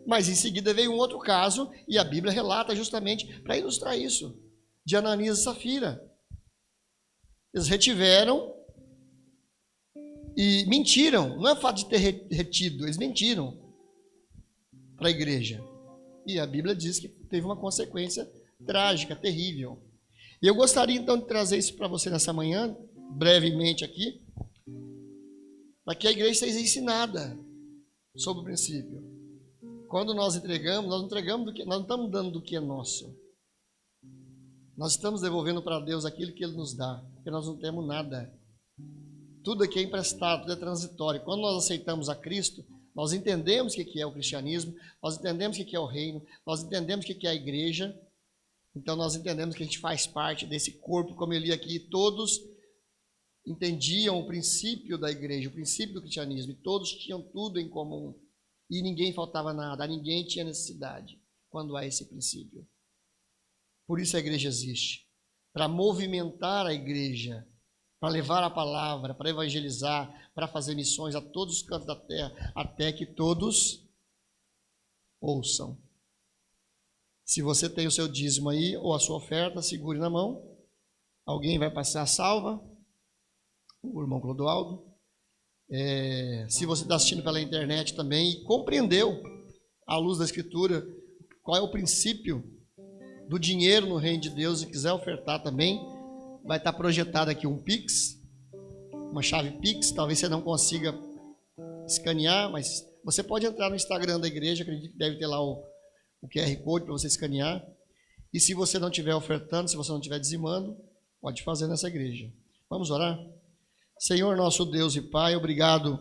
Speaker 4: Mas em seguida veio um outro caso, e a Bíblia relata justamente para ilustrar isso, de Ananias e Safira. Eles retiveram e mentiram. Não é o fato de ter retido, eles mentiram para a igreja. E a Bíblia diz que teve uma consequência trágica, terrível. E eu gostaria então de trazer isso para você nessa manhã, brevemente aqui, para que a igreja seja ensinada sobre o princípio. Quando nós entregamos, nós não estamos dando do que é nosso. Nós estamos devolvendo para Deus aquilo que Ele nos dá, porque nós não temos nada. Tudo aqui é emprestado, tudo é transitório. Quando nós aceitamos a Cristo, nós entendemos o que é o cristianismo, nós entendemos o que é o reino, nós entendemos o que é a igreja. Então nós entendemos que a gente faz parte desse corpo, como eu li aqui, todos entendiam o princípio da igreja, o princípio do cristianismo, e todos tinham tudo em comum, e ninguém faltava nada, ninguém tinha necessidade, quando há esse princípio. Por isso a igreja existe, para movimentar a igreja, para levar a palavra, para evangelizar, para fazer missões a todos os cantos da terra, até que todos ouçam. Se você tem o seu dízimo aí, ou a sua oferta, segure na mão. Alguém vai passar a salva. O irmão Clodoaldo. Se você está assistindo pela internet também e compreendeu, à luz da Escritura, qual é o princípio do dinheiro no reino de Deus e quiser ofertar também, vai estar projetado aqui um Pix, uma chave Pix. Talvez você não consiga escanear, mas você pode entrar no Instagram da igreja, acredito que deve ter lá o QR Code para você escanear. E se você não estiver ofertando, se você não estiver dizimando, pode fazer nessa igreja. Vamos orar? Senhor, nosso Deus e Pai, obrigado,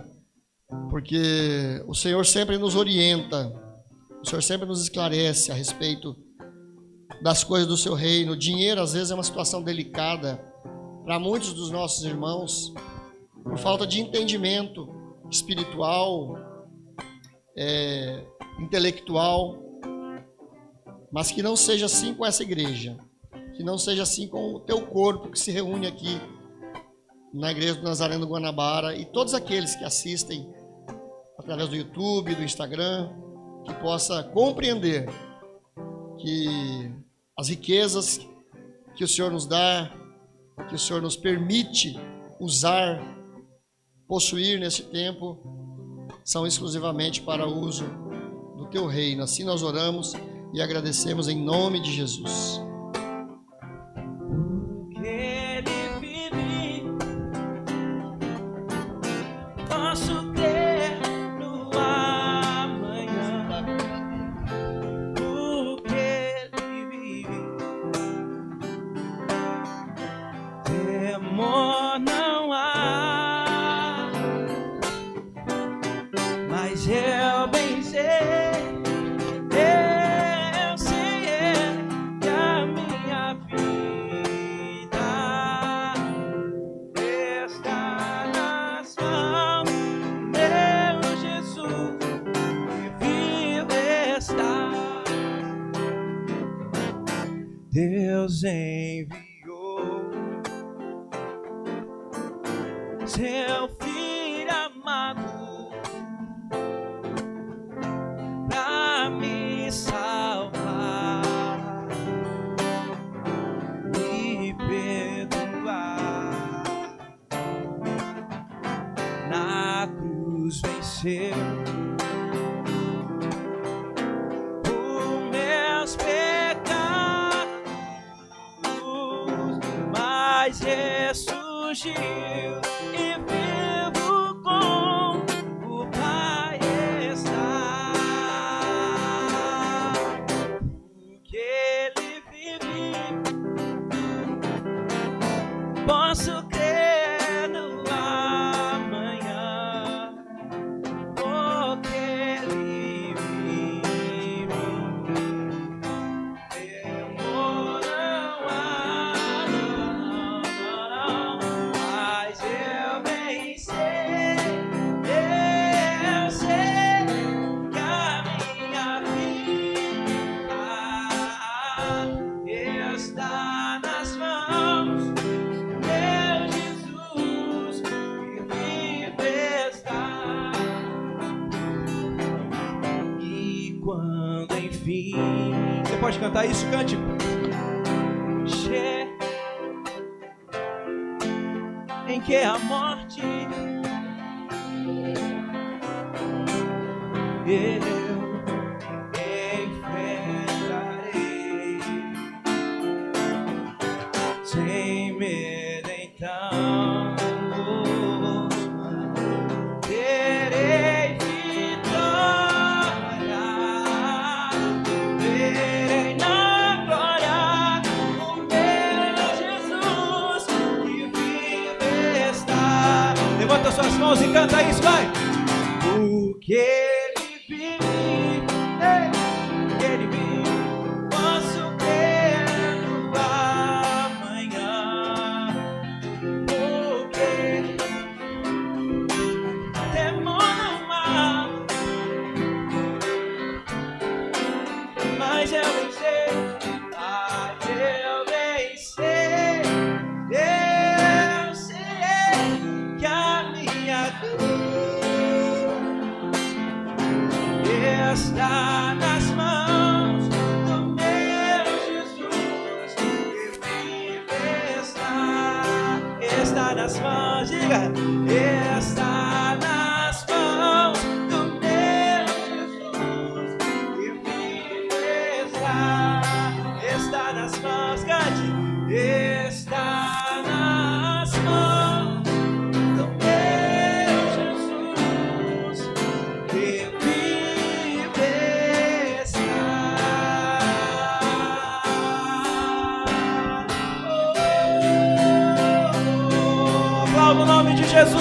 Speaker 4: porque o Senhor sempre nos orienta, o Senhor sempre nos esclarece a respeito das coisas do seu reino. O dinheiro, às vezes, é uma situação delicada para muitos dos nossos irmãos, por falta de entendimento espiritual, intelectual, mas que não seja assim com essa igreja, que não seja assim com o teu corpo que se reúne aqui na igreja do Nazareno do Guanabara e todos aqueles que assistem através do YouTube, do Instagram, que possa compreender que as riquezas que o Senhor nos dá, que o Senhor nos permite usar, possuir nesse tempo, são exclusivamente para o uso do teu reino. Assim nós oramos e agradecemos em nome de Jesus.
Speaker 2: Deus enviou seu filho amado pra me salvar e perdoar. Na cruz venceu ressurgiu e vivo com o Pai está, porque Ele vive, posso crer no amanhã, porque Ele vive, temor não há. Você pode cantar isso, cante. Em que a morte eu enfrentarei sem medo, então terei vitória, verei na glória o meu Jesus que vive está. Levanta suas mãos e canta isso, vai! Porque Ele vive, posso crer no amanhã, porque temor não há, mas eu vencer, eu sei que a minha está nas mãos do meu Jesus que vive está nas mãos, diga, está nas mãos do meu Jesus que vive está nas mãos, cante, está nas mãos do meu Jesus que no nome de Jesus.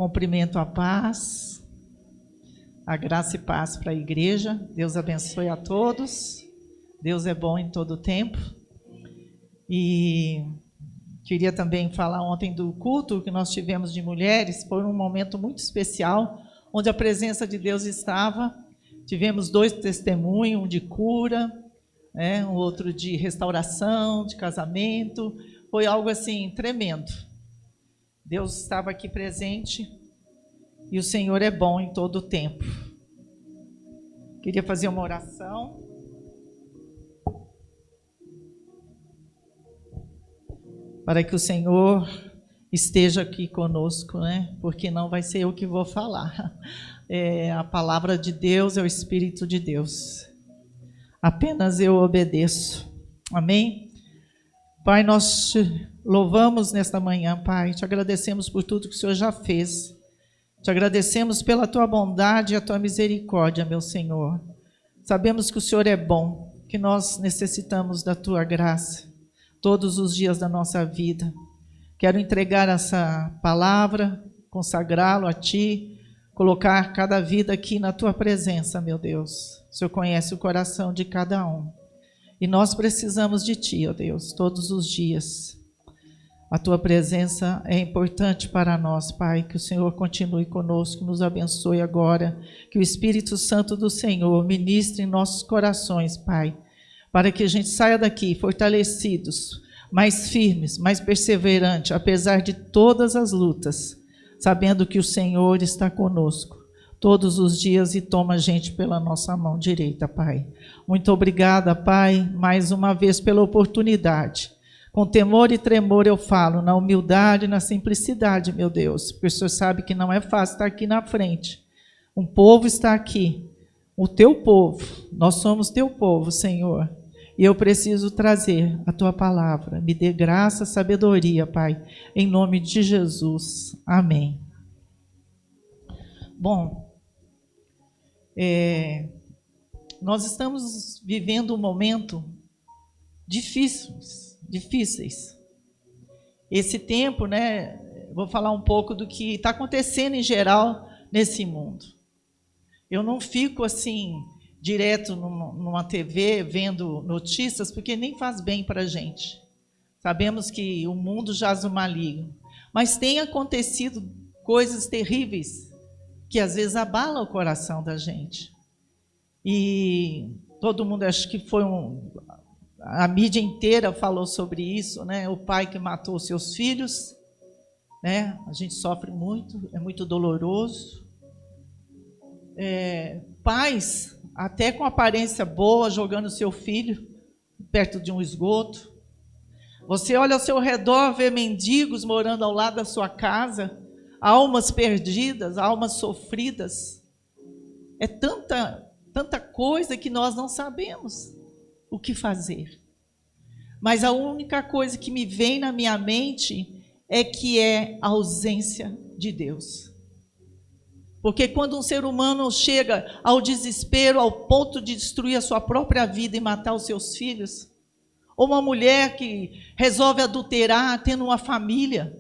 Speaker 5: Cumprimento a paz, a graça e paz para a igreja. Deus abençoe a todos. Deus é bom em todo tempo. E queria também falar ontem do culto que nós tivemos de mulheres. Foi um momento muito especial, onde a presença de Deus estava. Tivemos 2 testemunhos, um de cura, um outro de restauração, de casamento. Foi algo assim tremendo. Deus estava aqui presente e o Senhor é bom em todo o tempo. Queria fazer uma oração. Para que o Senhor esteja aqui conosco, Porque não vai ser eu que vou falar. A palavra de Deus é o Espírito de Deus. Apenas eu obedeço. Amém? Pai, nós te louvamos nesta manhã, Pai. Te agradecemos por tudo que o Senhor já fez. Te agradecemos pela tua bondade e a tua misericórdia, meu Senhor. Sabemos que o Senhor é bom, que nós necessitamos da tua graça todos os dias da nossa vida. Quero entregar essa palavra, consagrá-lo a ti, colocar cada vida aqui na tua presença, meu Deus. O Senhor conhece o coração de cada um. E nós precisamos de ti, ó Deus, todos os dias. A tua presença é importante para nós, Pai. Que o Senhor continue conosco, nos abençoe agora. Que o Espírito Santo do Senhor ministre em nossos corações, Pai, para que a gente saia daqui fortalecidos, mais firmes, mais perseverantes, apesar de todas as lutas, sabendo que o Senhor está conosco todos os dias e toma a gente pela nossa mão direita, Pai. Muito obrigada, Pai, mais uma vez pela oportunidade. Com temor e tremor eu falo, na humildade e na simplicidade, meu Deus, porque o Senhor sabe que não é fácil estar aqui na frente. Um povo está aqui, o teu povo, nós somos teu povo, Senhor, e eu preciso trazer a tua palavra. Me dê graça, sabedoria, Pai, em nome de Jesus. Amém. Bom, nós estamos vivendo um momento difíceis. Esse tempo, vou falar um pouco do que está acontecendo em geral nesse mundo. Eu não fico assim, direto numa TV, vendo notícias, porque nem faz bem para a gente. Sabemos que o mundo jaz no maligno. Mas tem acontecido coisas terríveis, que às vezes abalam o coração da gente. E todo mundo, acho que foi a mídia inteira falou sobre isso, o pai que matou seus filhos, a gente sofre muito, é muito doloroso. Pais, até com aparência boa, jogando seu filho perto de um esgoto. Você olha ao seu redor, vê mendigos morando ao lado da sua casa, almas perdidas, almas sofridas. É tanta coisa que nós não sabemos o que fazer. Mas a única coisa que me vem na minha mente é que é a ausência de Deus. Porque quando um ser humano chega ao desespero, ao ponto de destruir a sua própria vida e matar os seus filhos, ou uma mulher que resolve adulterar tendo uma família,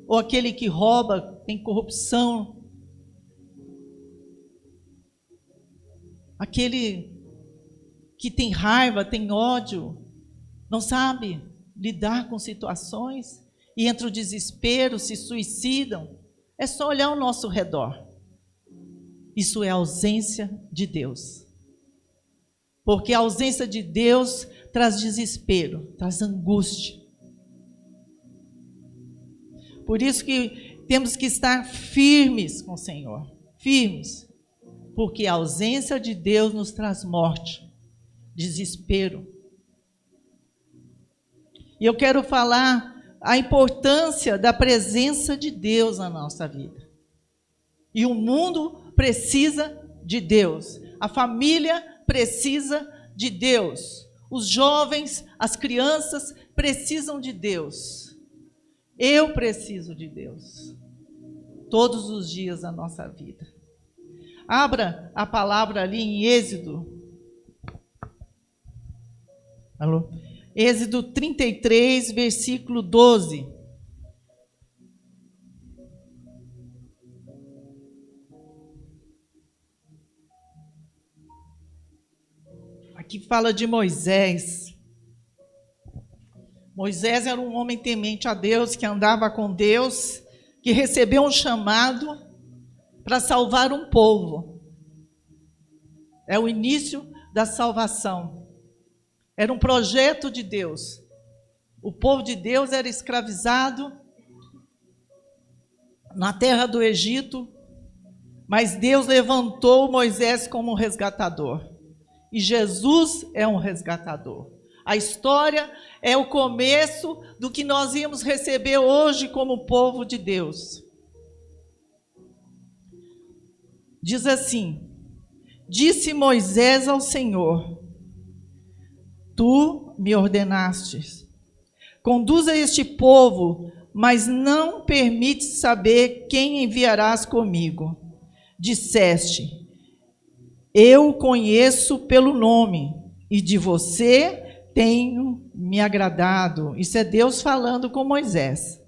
Speaker 5: ou aquele que rouba, tem corrupção, aquele que tem raiva, tem ódio, não sabe lidar com situações e entra o desespero, se suicidam. É só olhar ao nosso redor. Isso é a ausência de Deus. Porque a ausência de Deus traz desespero, traz angústia. Por isso que temos que estar firmes com o Senhor. Firmes. Porque a ausência de Deus nos traz morte, desespero. E eu quero falar a importância da presença de Deus na nossa vida. E o mundo precisa de Deus. A família precisa de Deus. Os jovens, as crianças precisam de Deus. Eu preciso de Deus. Todos os dias da nossa vida. Abra a palavra ali em Êxodo. Alô? Êxodo 33, versículo 12. aqui fala de Moisés. Moisés era um homem temente a Deus, que andava com Deus, que recebeu um chamado para salvar um povo. É o início da salvação. Era um projeto de Deus. O povo de Deus era escravizado na terra do Egito, mas Deus levantou Moisés como um resgatador. E Jesus é um resgatador. A história é o começo do que nós íamos receber hoje como povo de Deus. Diz assim: disse Moisés ao Senhor: tu me ordenastes, conduza este povo, mas não permites saber quem enviarás comigo. Disseste: eu o conheço pelo nome, e de você tenho me agradado. Isso é Deus falando com Moisés.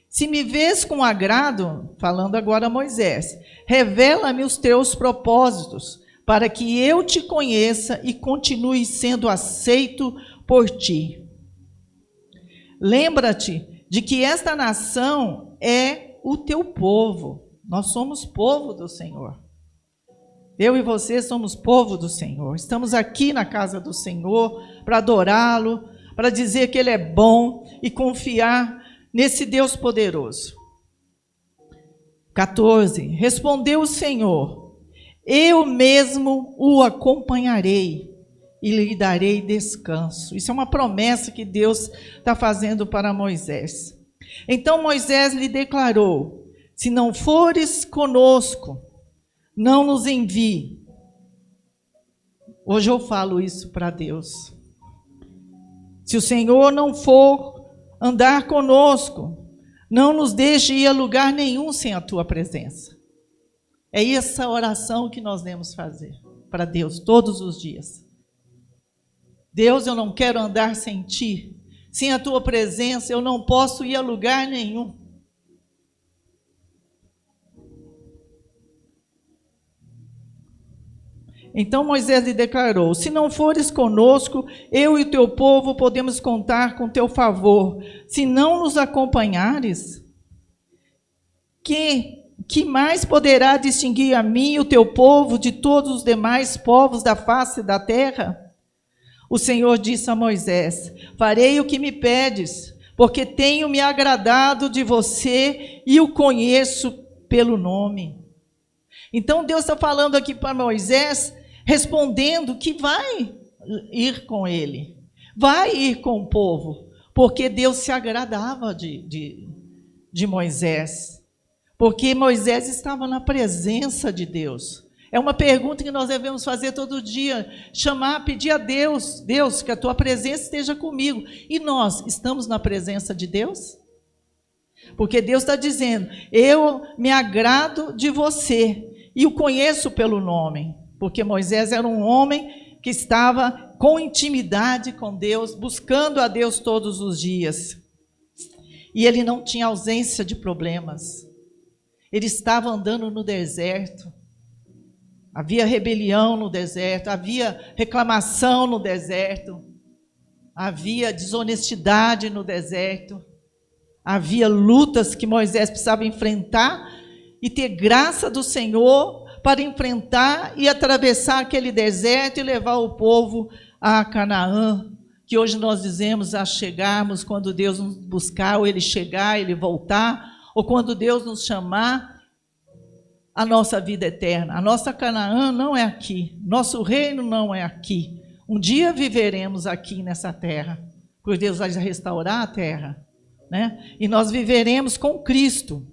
Speaker 5: Se me vês com agrado, falando agora a Moisés, revela-me os teus propósitos, para que eu te conheça e continue sendo aceito por ti. Lembra-te de que esta nação é o teu povo. Nós somos povo do Senhor. Eu e você somos povo do Senhor. Estamos aqui na casa do Senhor para adorá-lo, para dizer que Ele é bom e confiar nesse Deus poderoso. 14. Respondeu o Senhor: eu mesmo o acompanharei e lhe darei descanso. Isso é uma promessa que Deus está fazendo para Moisés. Então Moisés lhe declarou: se não fores conosco, não nos envie. Hoje eu falo isso para Deus. Se o Senhor não for andar conosco, não nos deixe ir a lugar nenhum sem a tua presença. É essa oração que nós devemos fazer para Deus todos os dias. Deus, eu não quero andar sem ti. Sem a tua presença, eu não posso ir a lugar nenhum. Então Moisés lhe declarou: se não fores conosco, eu e o teu povo podemos contar com teu favor. Se não nos acompanhares, que mais poderá distinguir a mim e o teu povo de todos os demais povos da face da terra? O Senhor disse a Moisés: farei o que me pedes, porque tenho me agradado de você e o conheço pelo nome. Então Deus está falando aqui para Moisés, respondendo que vai ir com ele, vai ir com o povo, porque Deus se agradava de Moisés, porque Moisés estava na presença de Deus. É uma pergunta que nós devemos fazer todo dia, chamar, pedir a Deus: Deus, que a tua presença esteja comigo. E nós estamos na presença de Deus? Porque Deus está dizendo: eu me agrado de você e o conheço pelo nome. Porque Moisés era um homem que estava com intimidade com Deus, buscando a Deus todos os dias. E ele não tinha ausência de problemas. Ele estava andando no deserto. Havia rebelião no deserto, havia reclamação no deserto, havia desonestidade no deserto, havia lutas que Moisés precisava enfrentar e ter graça do Senhor para enfrentar e atravessar aquele deserto e levar o povo a Canaã, que hoje nós dizemos a chegarmos quando Deus nos buscar, ou Ele chegar, Ele voltar, ou quando Deus nos chamar, a nossa vida eterna. A nossa Canaã não é aqui, nosso reino não é aqui. Um dia viveremos aqui nessa terra, porque Deus vai restaurar a terra, né? E nós viveremos com Cristo.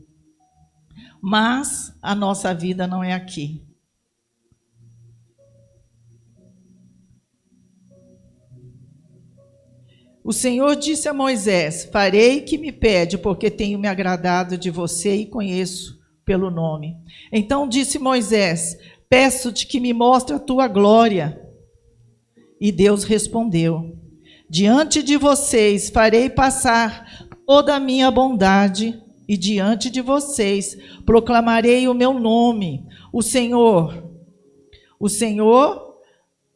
Speaker 5: Mas a nossa vida não é aqui. O Senhor disse a Moisés: farei o que me pede, porque tenho me agradado de você e conheço pelo nome. Então disse Moisés: peço-te que me mostre a tua glória. E Deus respondeu: diante de vocês farei passar toda a minha bondade, e diante de vocês proclamarei o meu nome. O Senhor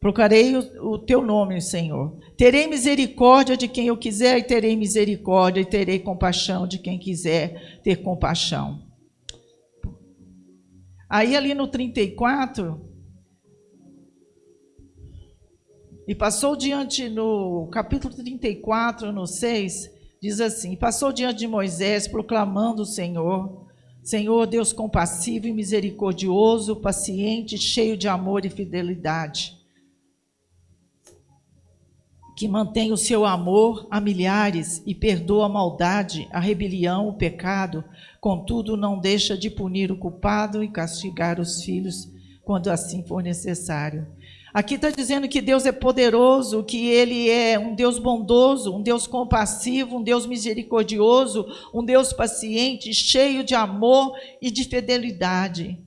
Speaker 5: Procurarei o teu nome, Senhor. Terei misericórdia de quem eu quiser, e terei misericórdia, e terei compaixão de quem quiser ter compaixão. Aí ali no 34, e passou diante, no capítulo 34, no 6, diz assim: passou diante de Moisés, proclamando o Senhor, Senhor Deus compassivo e misericordioso, paciente, cheio de amor e fidelidade, que mantém o seu amor a milhares e perdoa a maldade, a rebelião, o pecado, contudo não deixa de punir o culpado e castigar os filhos quando assim for necessário. Aqui está dizendo que Deus é poderoso, que Ele é um Deus bondoso, um Deus compassivo, um Deus misericordioso, um Deus paciente, cheio de amor e de fidelidade.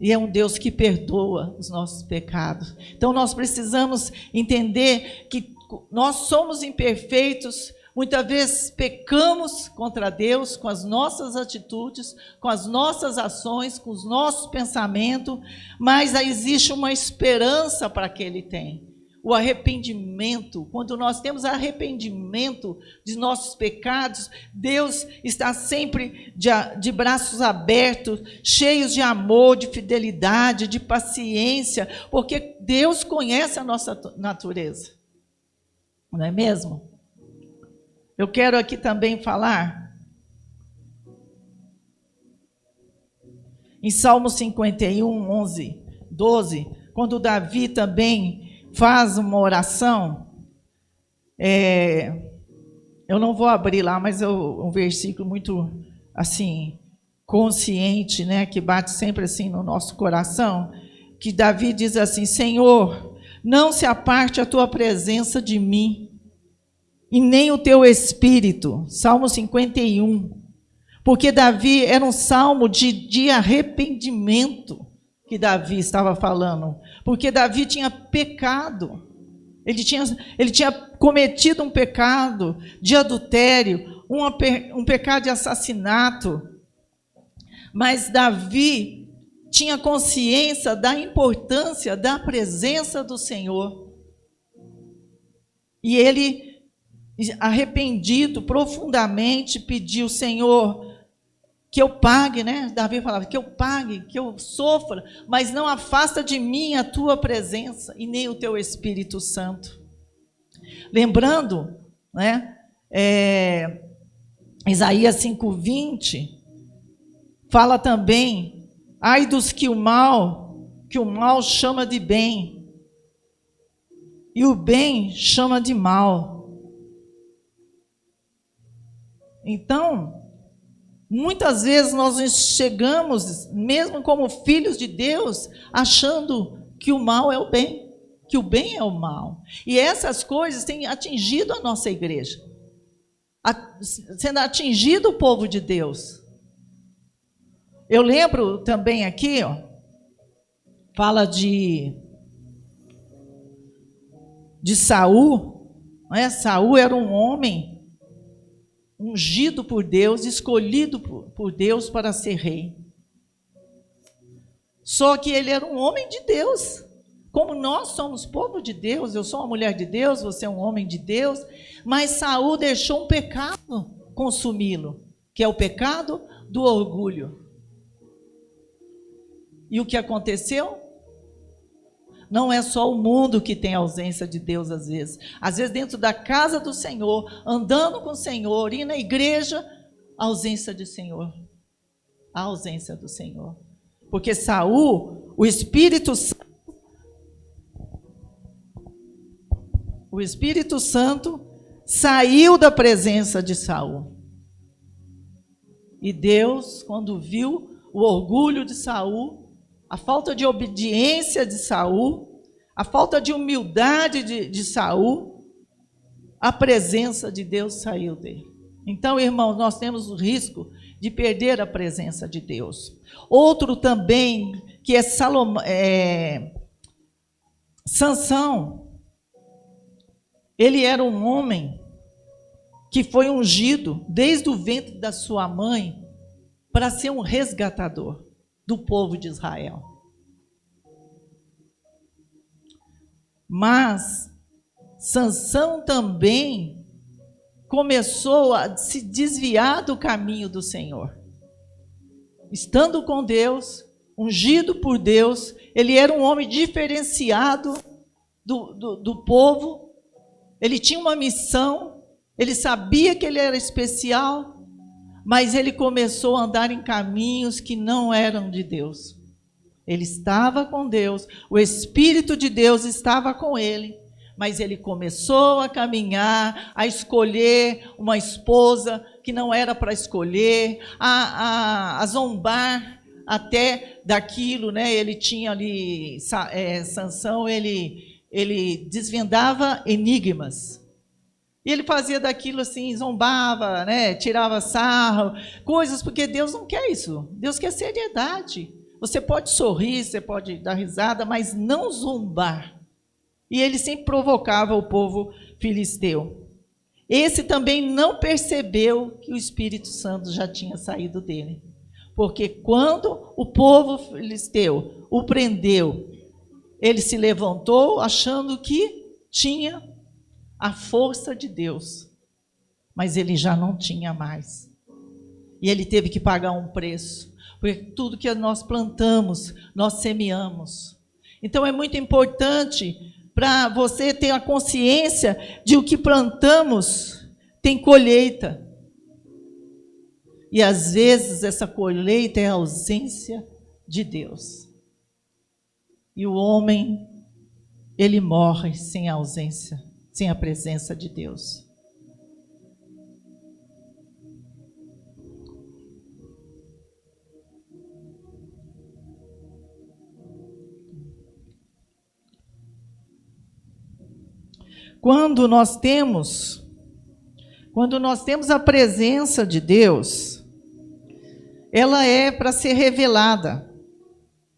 Speaker 5: E é um Deus que perdoa os nossos pecados. Então nós precisamos entender que nós somos imperfeitos, muitas vezes pecamos contra Deus com as nossas atitudes, com as nossas ações, com os nossos pensamentos, mas existe uma esperança para que Ele tem. O arrependimento, quando nós temos arrependimento de nossos pecados, Deus está sempre de braços abertos, cheios de amor, de fidelidade, de paciência, porque Deus conhece a nossa natureza, não é mesmo? Eu quero aqui também falar em Salmo 51, 11, 12, quando Davi também faz uma oração, eu não vou abrir lá, mas é um versículo muito, assim, consciente, né, que bate sempre assim no nosso coração, que Davi diz assim: Senhor, não se aparte a tua presença de mim, e nem o teu espírito. Salmo 51. Porque Davi era um salmo de arrependimento que Davi estava falando. Porque Davi tinha pecado. Ele tinha cometido um pecado de adultério, um pecado de assassinato. Mas Davi tinha consciência da importância da presença do Senhor. E ele, arrependido profundamente, pediu: Senhor, que eu pague, né? Davi falava, que eu pague, que eu sofra, mas não afasta de mim a tua presença e nem o teu Espírito Santo. Lembrando, né? Isaías 5:20 fala também: ai dos que o mal chama de bem, e o bem chama de mal. Então, muitas vezes nós chegamos, mesmo como filhos de Deus, achando que o mal é o bem, que o bem é o mal. E essas coisas têm atingido a nossa igreja, sendo atingido o povo de Deus. Eu lembro também aqui, fala de Saul, né? Saul era um homem ungido por Deus, escolhido por Deus para ser rei. Só que ele era um homem de Deus. Como nós somos povo de Deus, eu sou uma mulher de Deus, você é um homem de Deus, mas Saul deixou um pecado consumi-lo, que é o pecado do orgulho. E o que aconteceu? Não é só o mundo que tem ausência de Deus às vezes. Às vezes dentro da casa do Senhor, andando com o Senhor, e na igreja, a ausência do Senhor. A ausência do Senhor. Porque Saul, o Espírito Santo saiu da presença de Saul. E Deus, quando viu o orgulho de Saul, a falta de obediência de Saul, a falta de humildade de Saul, a presença de Deus saiu dele. Então, irmãos, nós temos o risco de perder a presença de Deus. Outro também, que é Sansão. Ele era um homem que foi ungido desde o ventre da sua mãe para ser um resgatador do povo de Israel. Mas Sansão também começou a se desviar do caminho do Senhor. Estando com Deus, ungido por Deus, ele era um homem diferenciado do povo, ele tinha uma missão, ele sabia que ele era especial, mas ele começou a andar em caminhos que não eram de Deus. Ele estava com Deus, o Espírito de Deus estava com ele, mas ele começou a caminhar, a escolher uma esposa que não era para escolher, a zombar até daquilo, né? Ele tinha ali, Sansão, ele desvendava enigmas. E ele fazia daquilo assim, zombava, né? Tirava sarro, coisas, porque Deus não quer isso. Deus quer seriedade. Você pode sorrir, você pode dar risada, mas não zombar. E ele sempre provocava o povo filisteu. Esse também não percebeu que o Espírito Santo já tinha saído dele. Porque quando o povo filisteu o prendeu, ele se levantou achando que tinha a força de Deus. Mas ele já não tinha mais. E ele teve que pagar um preço. Porque tudo que nós plantamos, nós semeamos. Então é muito importante para você ter a consciência de o que plantamos tem colheita. E às vezes essa colheita é a ausência de Deus. E o homem, ele morre sem a ausência, sem a presença de Deus. Quando nós temos a presença de Deus, ela é para ser revelada.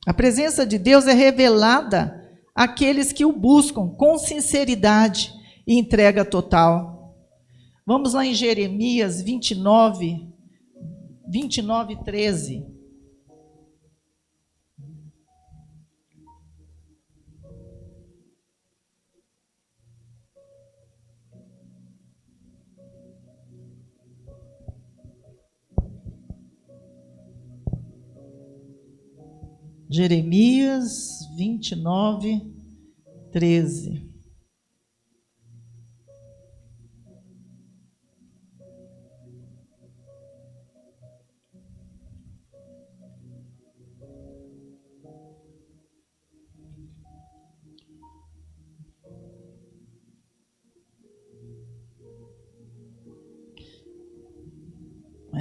Speaker 5: A presença de Deus é revelada àqueles que o buscam com sinceridade e entrega total. Vamos lá em Jeremias 29, 13. Jeremias 29, 13.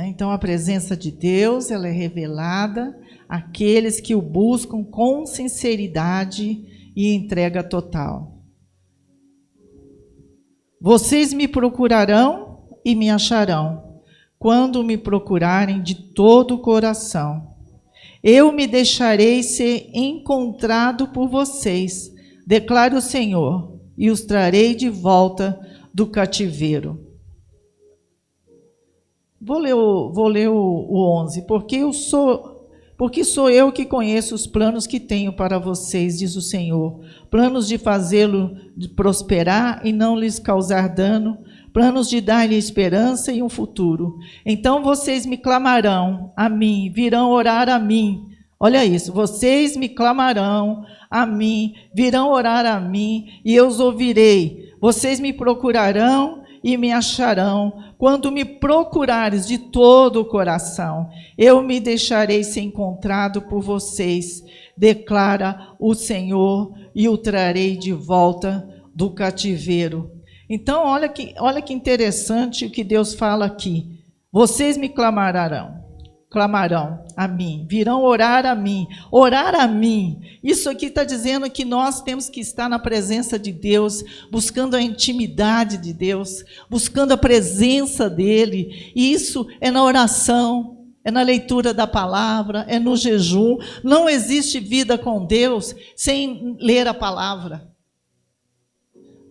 Speaker 5: Então a presença de Deus, ela é revelada àqueles que o buscam com sinceridade e entrega total. Vocês me procurarão e me acharão, quando me procurarem de todo o coração. Eu me deixarei ser encontrado por vocês, declara o Senhor, e os trarei de volta do cativeiro. Vou ler o 11. Porque sou eu que conheço os planos que tenho para vocês, diz o Senhor. Planos de fazê-lo prosperar e não lhes causar dano, planos de dar-lhe esperança e um futuro. Então vocês me clamarão a mim, virão orar a mim. Olha isso, vocês me clamarão a mim, virão orar a mim, e eu os ouvirei. Vocês me procurarão e me acharão, quando me procurares de todo o coração. Eu me deixarei ser encontrado por vocês, declara o Senhor, e o trarei de volta do cativeiro. Então, olha que interessante o que Deus fala aqui. Vocês me clamarão a mim, virão orar a mim. Orar a mim, isso aqui está dizendo que nós temos que estar na presença de Deus, buscando a intimidade de Deus, buscando a presença dEle, e isso é na oração, é na leitura da palavra, é no jejum. Não existe vida com Deus sem ler a palavra,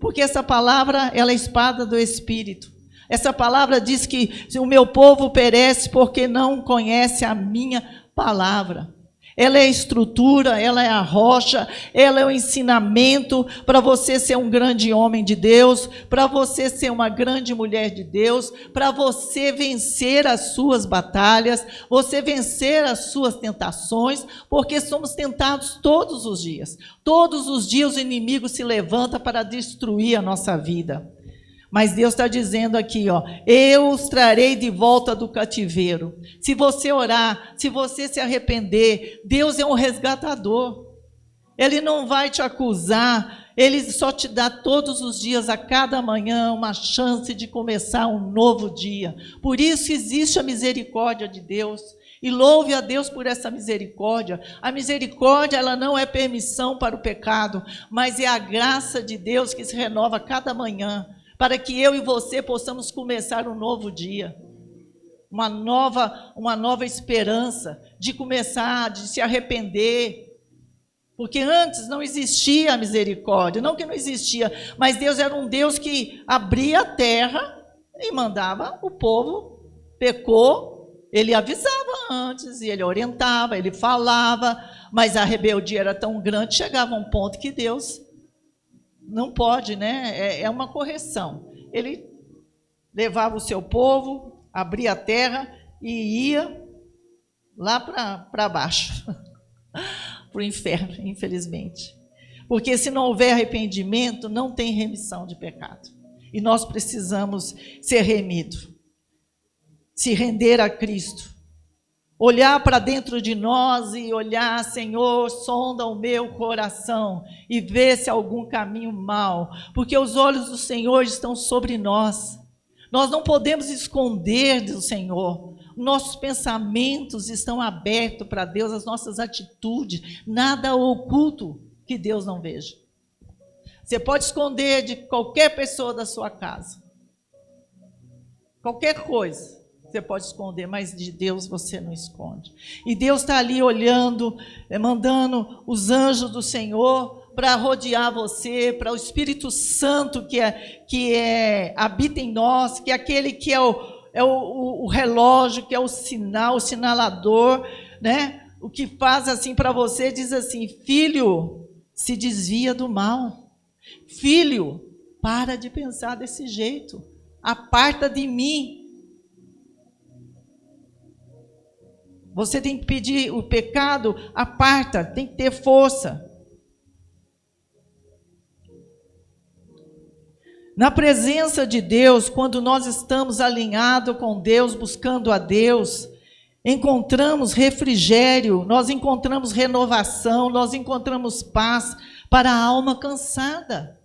Speaker 5: porque essa palavra, ela é a espada do Espírito. Essa palavra diz que o meu povo perece porque não conhece a minha palavra. Ela é a estrutura, ela é a rocha, ela é o ensinamento para você ser um grande homem de Deus, para você ser uma grande mulher de Deus, para você vencer as suas batalhas, você vencer as suas tentações, porque somos tentados todos os dias. Todos os dias o inimigo se levanta para destruir a nossa vida. Mas Deus está dizendo aqui, ó, eu os trarei de volta do cativeiro. Se você orar, se você se arrepender, Deus é um resgatador. Ele não vai te acusar, Ele só te dá todos os dias, a cada manhã, uma chance de começar um novo dia. Por isso existe a misericórdia de Deus. E louve a Deus por essa misericórdia. A misericórdia, ela não é permissão para o pecado, mas é a graça de Deus que se renova a cada manhã, para que eu e você possamos começar um novo dia, uma nova esperança, de começar, de se arrepender, porque antes não existia a misericórdia, não que não existia, mas Deus era um Deus que abria a terra e mandava o povo, pecou, Ele avisava antes, e Ele orientava, Ele falava, mas a rebeldia era tão grande, chegava a um ponto que Deus não pode, né? É uma correção. Ele levava o seu povo, abria a terra e ia lá para baixo, para o inferno, infelizmente. Porque se não houver arrependimento, não tem remissão de pecado. E nós precisamos ser remidos, se render a Cristo. Olhar para dentro de nós e olhar, Senhor, sonda o meu coração e vê se há algum caminho mau, porque os olhos do Senhor estão sobre nós. Nós não podemos esconder do Senhor. Nossos pensamentos estão abertos para Deus, as nossas atitudes, nada oculto que Deus não veja. Você pode esconder de qualquer pessoa da sua casa, qualquer coisa. Você pode esconder, mas de Deus você não esconde. E Deus está ali olhando, mandando os anjos do Senhor para rodear você, para o Espírito Santo que habita em nós, que é aquele que é o relógio, que é o sinal, o sinalador, né? O que faz assim para você, diz assim: filho, se desvia do mal. Filho, para de pensar desse jeito. Aparta de mim. Você tem que pedir o pecado, aparta, tem que ter força. Na presença de Deus, quando nós estamos alinhados com Deus, buscando a Deus, encontramos refrigério, nós encontramos renovação, nós encontramos paz para a alma cansada.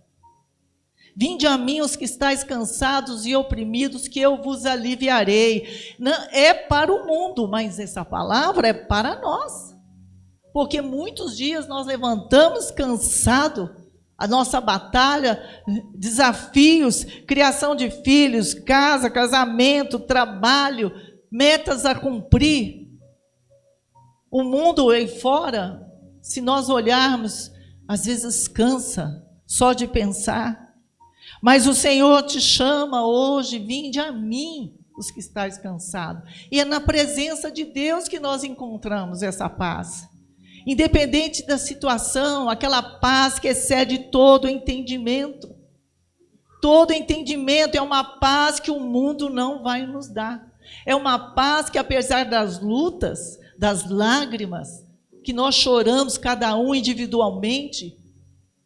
Speaker 5: Vinde a mim os que estáis cansados e oprimidos, que eu vos aliviarei. Não, é para o mundo, mas essa palavra é para nós. Porque muitos dias nós levantamos cansado, a nossa batalha, desafios, criação de filhos, casa, casamento, trabalho, metas a cumprir. O mundo aí fora, se nós olharmos, às vezes cansa só de pensar. Mas o Senhor te chama hoje, vinde a mim, os que estáis cansados. E é na presença de Deus que nós encontramos essa paz. Independente da situação, aquela paz que excede todo entendimento. Todo entendimento é uma paz que o mundo não vai nos dar. É uma paz que, apesar das lutas, das lágrimas, que nós choramos cada um individualmente,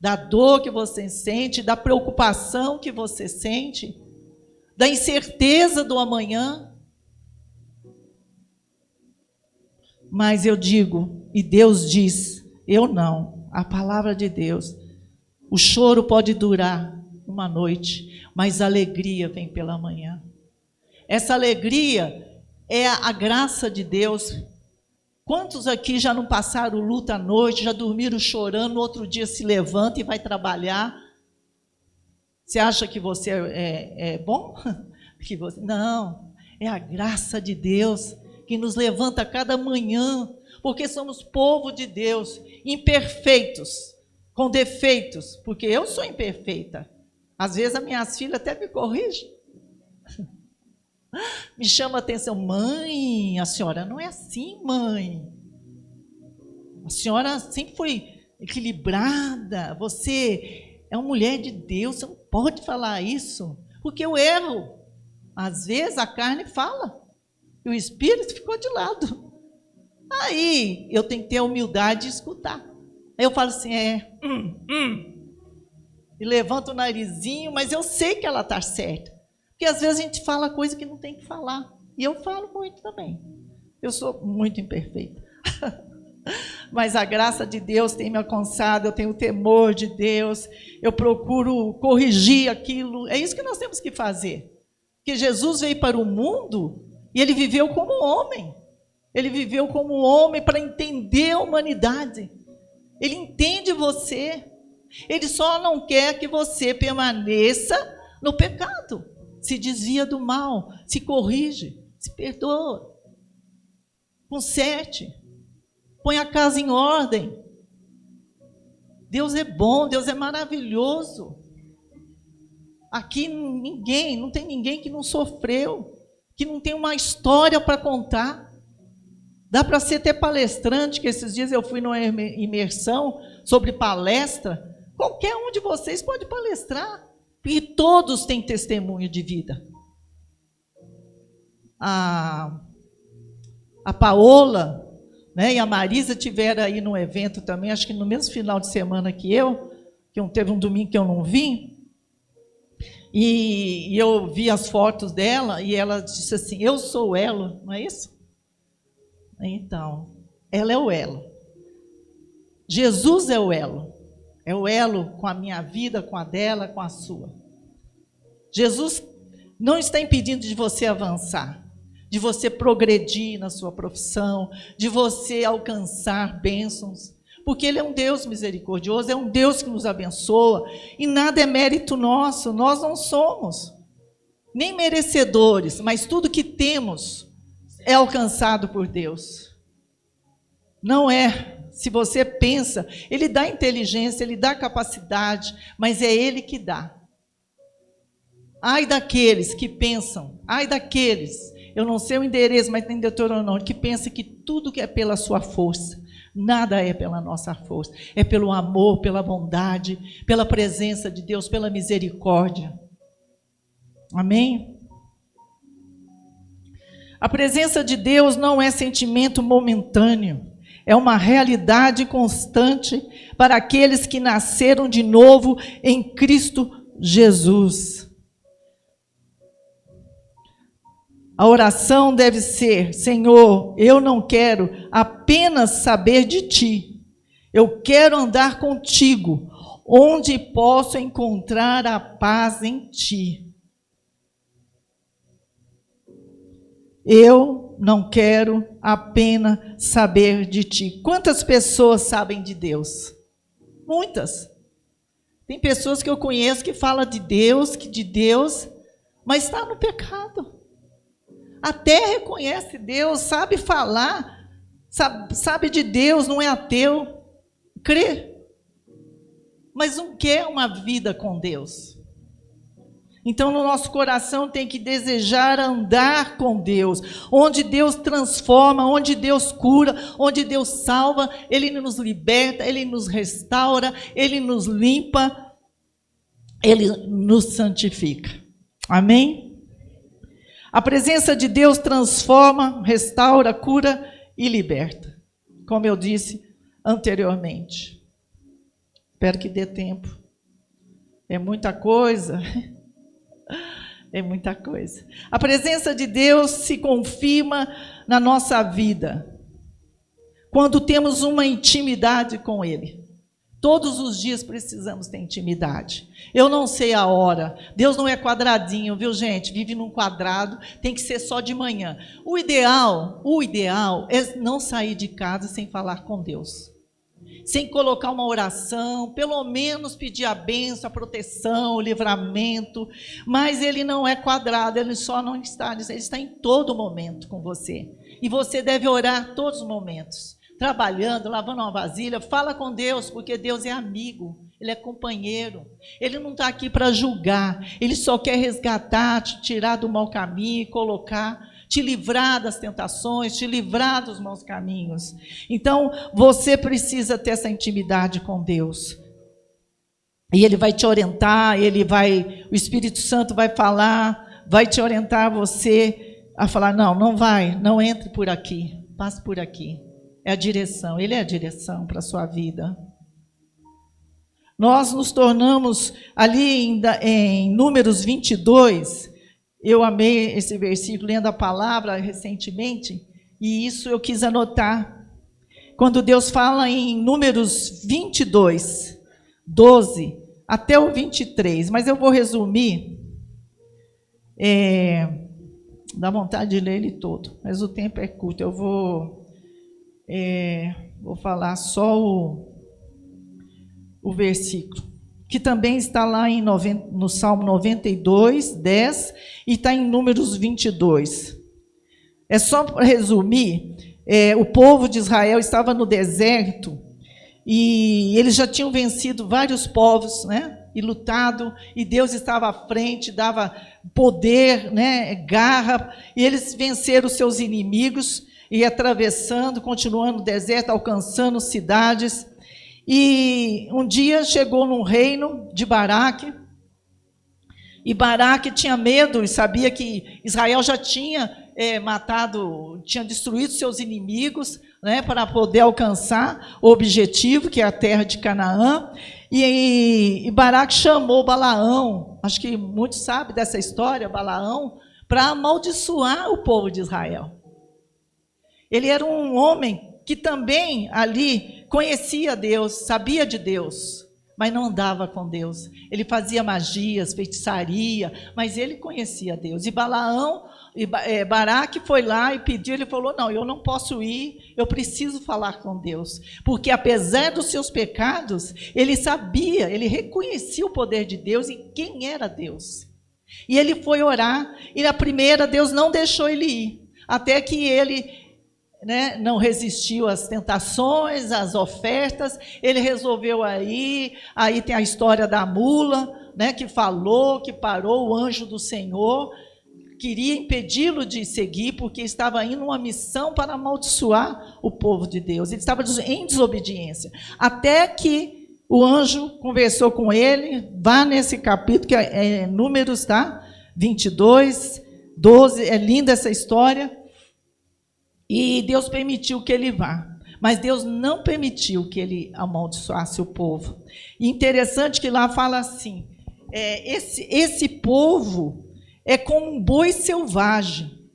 Speaker 5: da dor que você sente, da preocupação que você sente, da incerteza do amanhã. Mas eu digo, e Deus diz, eu não, a palavra de Deus, o choro pode durar uma noite, mas a alegria vem pela manhã. Essa alegria é a graça de Deus. Quantos aqui já não passaram luta à noite, já dormiram chorando, no outro dia se levanta e vai trabalhar? Você acha que você é bom? Que você... Não, é a graça de Deus que nos levanta a cada manhã, porque somos povo de Deus, imperfeitos, com defeitos, porque eu sou imperfeita. Às vezes as minhas filhas até me corrigem. Me chama a atenção, mãe, a senhora não é assim, mãe. A senhora sempre foi equilibrada, você é uma mulher de Deus, você não pode falar isso, porque eu erro. Às vezes a carne fala, e o espírito ficou de lado. Aí eu tenho que ter a humildade de escutar. Aí eu falo assim, e levanto o narizinho, mas eu sei que ela está certa. Porque às vezes a gente fala coisa que não tem que falar. E eu falo muito também. Eu sou muito imperfeita. Mas a graça de Deus tem me alcançado, eu tenho o temor de Deus, eu procuro corrigir aquilo. É isso que nós temos que fazer. Porque Jesus veio para o mundo e ele viveu como homem. Ele viveu como homem para entender a humanidade. Ele entende você. Ele só não quer que você permaneça no pecado. Se desvia do mal, se corrige, se perdoa. Conserte. Põe a casa em ordem. Deus é bom, Deus é maravilhoso. Aqui não tem ninguém que não sofreu, que não tem uma história para contar. Dá para ser até palestrante, que esses dias eu fui numa imersão sobre palestra. Qualquer um de vocês pode palestrar, porque todos têm testemunho de vida. A Paola, né, e a Marisa tiveram aí no evento também, acho que no mesmo final de semana que teve um domingo que eu não vim, e eu vi as fotos dela, e ela disse assim, eu sou o elo, não é isso? Então, ela é o elo. Jesus é o elo com a minha vida, com a dela, com a sua. Jesus não está impedindo de você avançar, de você progredir na sua profissão, de você alcançar bênçãos, porque Ele é um Deus misericordioso, é um Deus que nos abençoa, e nada é mérito nosso, nós não somos nem merecedores, mas tudo que temos é alcançado por Deus. Não é. Se você pensa, Ele dá inteligência, Ele dá capacidade, mas é Ele que dá. Ai daqueles que pensam, ai daqueles, eu não sei o endereço, mas tem Deuteronômio, que pensa que tudo que é pela sua força, nada é pela nossa força, é pelo amor, pela bondade, pela presença de Deus, pela misericórdia. Amém? A presença de Deus não é sentimento momentâneo, é uma realidade constante para aqueles que nasceram de novo em Cristo Jesus. A oração deve ser, Senhor, eu não quero apenas saber de Ti, eu quero andar contigo, onde posso encontrar a paz em Ti. Eu não quero apenas saber de Ti. Quantas pessoas sabem de Deus? Muitas. Tem pessoas que eu conheço que falam de Deus, mas está no pecado. Até reconhece Deus, sabe falar, sabe de Deus, não é ateu, crê, mas não quer uma vida com Deus. Então, no nosso coração tem que desejar andar com Deus, onde Deus transforma, onde Deus cura, onde Deus salva, Ele nos liberta, Ele nos restaura, Ele nos limpa, Ele nos santifica. Amém? A presença de Deus transforma, restaura, cura e liberta, como eu disse anteriormente. Espero que dê tempo. É muita coisa. É muita coisa. A presença de Deus se confirma na nossa vida quando temos uma intimidade com Ele. Todos os dias precisamos ter intimidade. Eu não sei a hora. Deus não é quadradinho, viu, gente? Vive num quadrado, tem que ser só de manhã. O ideal é não sair de casa sem falar com Deus. Sem colocar uma oração, pelo menos pedir a bênção, a proteção, o livramento, mas Ele não é quadrado, Ele só não está, Ele está em todo momento com você, e você deve orar todos os momentos, trabalhando, lavando uma vasilha, fala com Deus, porque Deus é amigo, Ele é companheiro, Ele não está aqui para julgar, Ele só quer resgatar, te tirar do mau caminho e colocar, te livrar das tentações, te livrar dos maus caminhos. Então, você precisa ter essa intimidade com Deus. E Ele vai te orientar, o Espírito Santo vai falar, vai te orientar você a falar, não vai, não entre por aqui, passe por aqui. É a direção, Ele é a direção para a sua vida. Nós nos tornamos ali em Números 22, eu amei esse versículo, lendo a palavra recentemente, e isso eu quis anotar. Quando Deus fala em Números 22, 12 até o 23, mas eu vou resumir, dá vontade de ler ele todo, mas o tempo é curto, eu vou falar só o versículo, que também está lá no Salmo 92, 10, e está em Números 22. É só para resumir, o povo de Israel estava no deserto, e eles já tinham vencido vários povos, né, e lutado, e Deus estava à frente, dava poder, né, garra, e eles venceram os seus inimigos, e atravessando, continuando o deserto, alcançando cidades. E um dia chegou num reino de Baraque, e Baraque tinha medo e sabia que Israel já tinha tinha destruído seus inimigos, né, para poder alcançar o objetivo, que é a terra de Canaã. E Baraque chamou Balaão, acho que muitos sabem dessa história, Balaão, para amaldiçoar o povo de Israel. Ele era um homem que também ali conhecia Deus, sabia de Deus, mas não andava com Deus. Ele fazia magias, feitiçaria, mas ele conhecia Deus. E Baraque foi lá e pediu, ele falou, não, eu não posso ir, eu preciso falar com Deus. Porque apesar dos seus pecados, ele sabia, ele reconhecia o poder de Deus e quem era Deus. E ele foi orar, e na primeira Deus não deixou ele ir, até que ele, né, não resistiu às tentações, às ofertas, ele resolveu aí tem a história da mula, né, que parou o anjo do Senhor, queria impedi-lo de seguir, porque estava indo uma missão para amaldiçoar o povo de Deus, ele estava em desobediência, até que o anjo conversou com ele, vá nesse capítulo, que é Números, tá? 22, 12, é linda essa história. E Deus permitiu que ele vá, mas Deus não permitiu que ele amaldiçoasse o povo. E interessante que lá fala assim, esse povo é como um boi selvagem.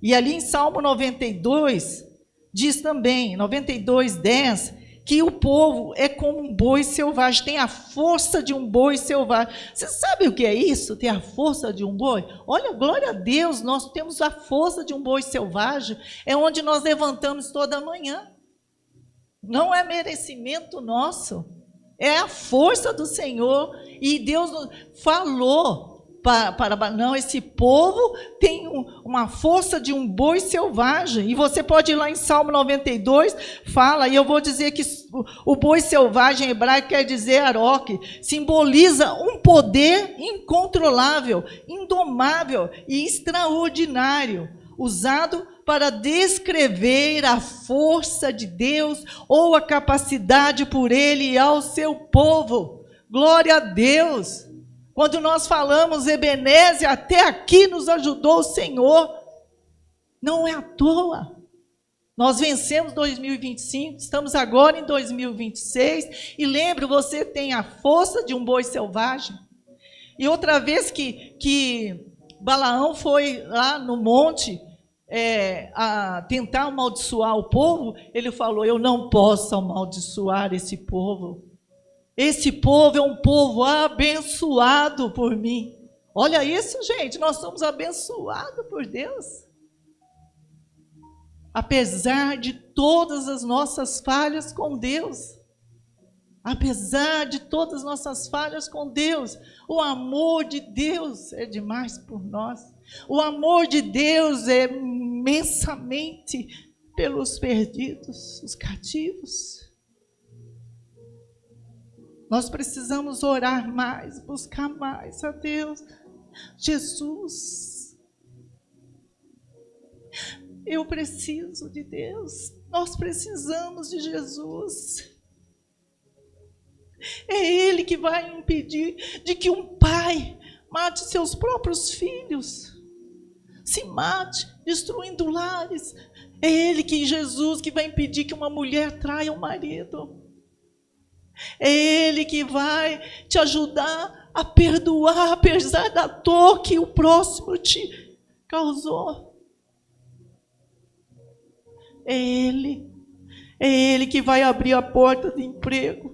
Speaker 5: E ali em Salmo 92, diz também, 92, 10, que o povo é como um boi selvagem, tem a força de um boi selvagem. Você sabe o que é isso, ter a força de um boi? Olha, glória a Deus, nós temos a força de um boi selvagem, é onde nós levantamos toda manhã. Não é merecimento nosso, é a força do Senhor, e Deus falou não, esse povo tem uma força de um boi selvagem, e você pode ir lá em Salmo 92, fala, e eu vou dizer que o boi selvagem em hebraico quer dizer aroque, simboliza um poder incontrolável, indomável e extraordinário, usado para descrever a força de Deus ou a capacidade por Ele ao seu povo. Glória a Deus! Quando nós falamos Ebenezer, até aqui nos ajudou o Senhor. Não é à toa. Nós vencemos 2025, estamos agora em 2026. E lembre, você tem a força de um boi selvagem. E outra vez que Balaão foi lá no monte a tentar amaldiçoar o povo, ele falou, eu não posso amaldiçoar esse povo. Esse povo é um povo abençoado por mim. Olha isso, gente, nós somos abençoados por Deus. Apesar de todas as nossas falhas com Deus, apesar de todas as nossas falhas com Deus, o amor de Deus é demais por nós. O amor de Deus é imensamente pelos perdidos, os cativos. Nós precisamos orar mais, buscar mais a Deus. Jesus, Eu preciso de Deus. Nós precisamos de Jesus. É Ele que vai impedir de que um pai mate seus próprios filhos. Se mate, destruindo lares. É Ele que, Jesus, que vai impedir que uma mulher traia o marido. É Ele que vai te ajudar a perdoar, apesar da dor que o próximo te causou. É Ele que vai abrir a porta do emprego.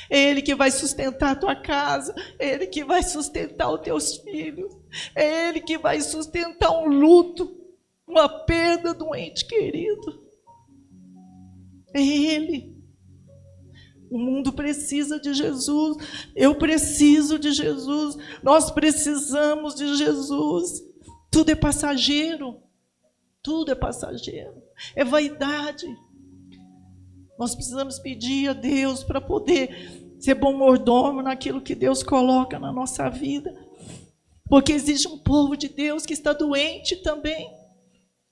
Speaker 5: É Ele que vai sustentar a tua casa. É Ele que vai sustentar os teus filhos. É Ele que vai sustentar um luto, uma perda de um ente querido. É Ele. O mundo precisa de Jesus. Eu preciso de Jesus. Nós precisamos de Jesus. Tudo é passageiro. Tudo é passageiro. É vaidade. Nós precisamos pedir a Deus para poder ser bom mordomo naquilo que Deus coloca na nossa vida. Porque existe um povo de Deus que está doente também.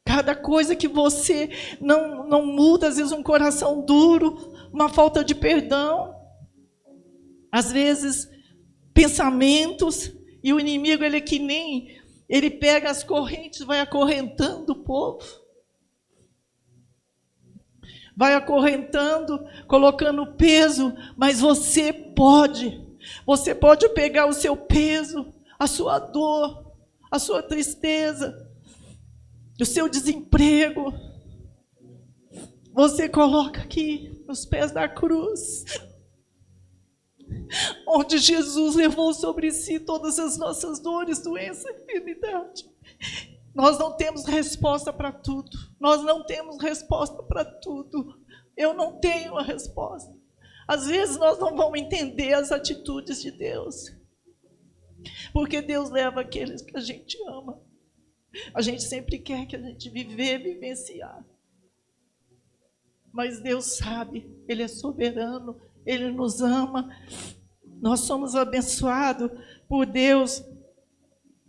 Speaker 5: Cada coisa que você não muda, às vezes um coração duro, uma falta de perdão, às vezes pensamentos, e o inimigo ele é que nem, ele pega as correntes, vai acorrentando o povo, vai acorrentando, colocando peso, mas você pode pegar o seu peso, a sua dor, a sua tristeza, o seu desemprego, você coloca aqui nos pés da cruz, onde Jesus levou sobre si todas as nossas dores, doenças e enfermidade. Nós não temos resposta para tudo. Nós não temos resposta para tudo. Eu não tenho a resposta. Às vezes nós não vamos entender as atitudes de Deus, porque Deus leva aqueles que a gente ama. A gente sempre quer que a gente vivenciar. Mas Deus sabe, Ele é soberano, Ele nos ama. Nós somos abençoados por Deus.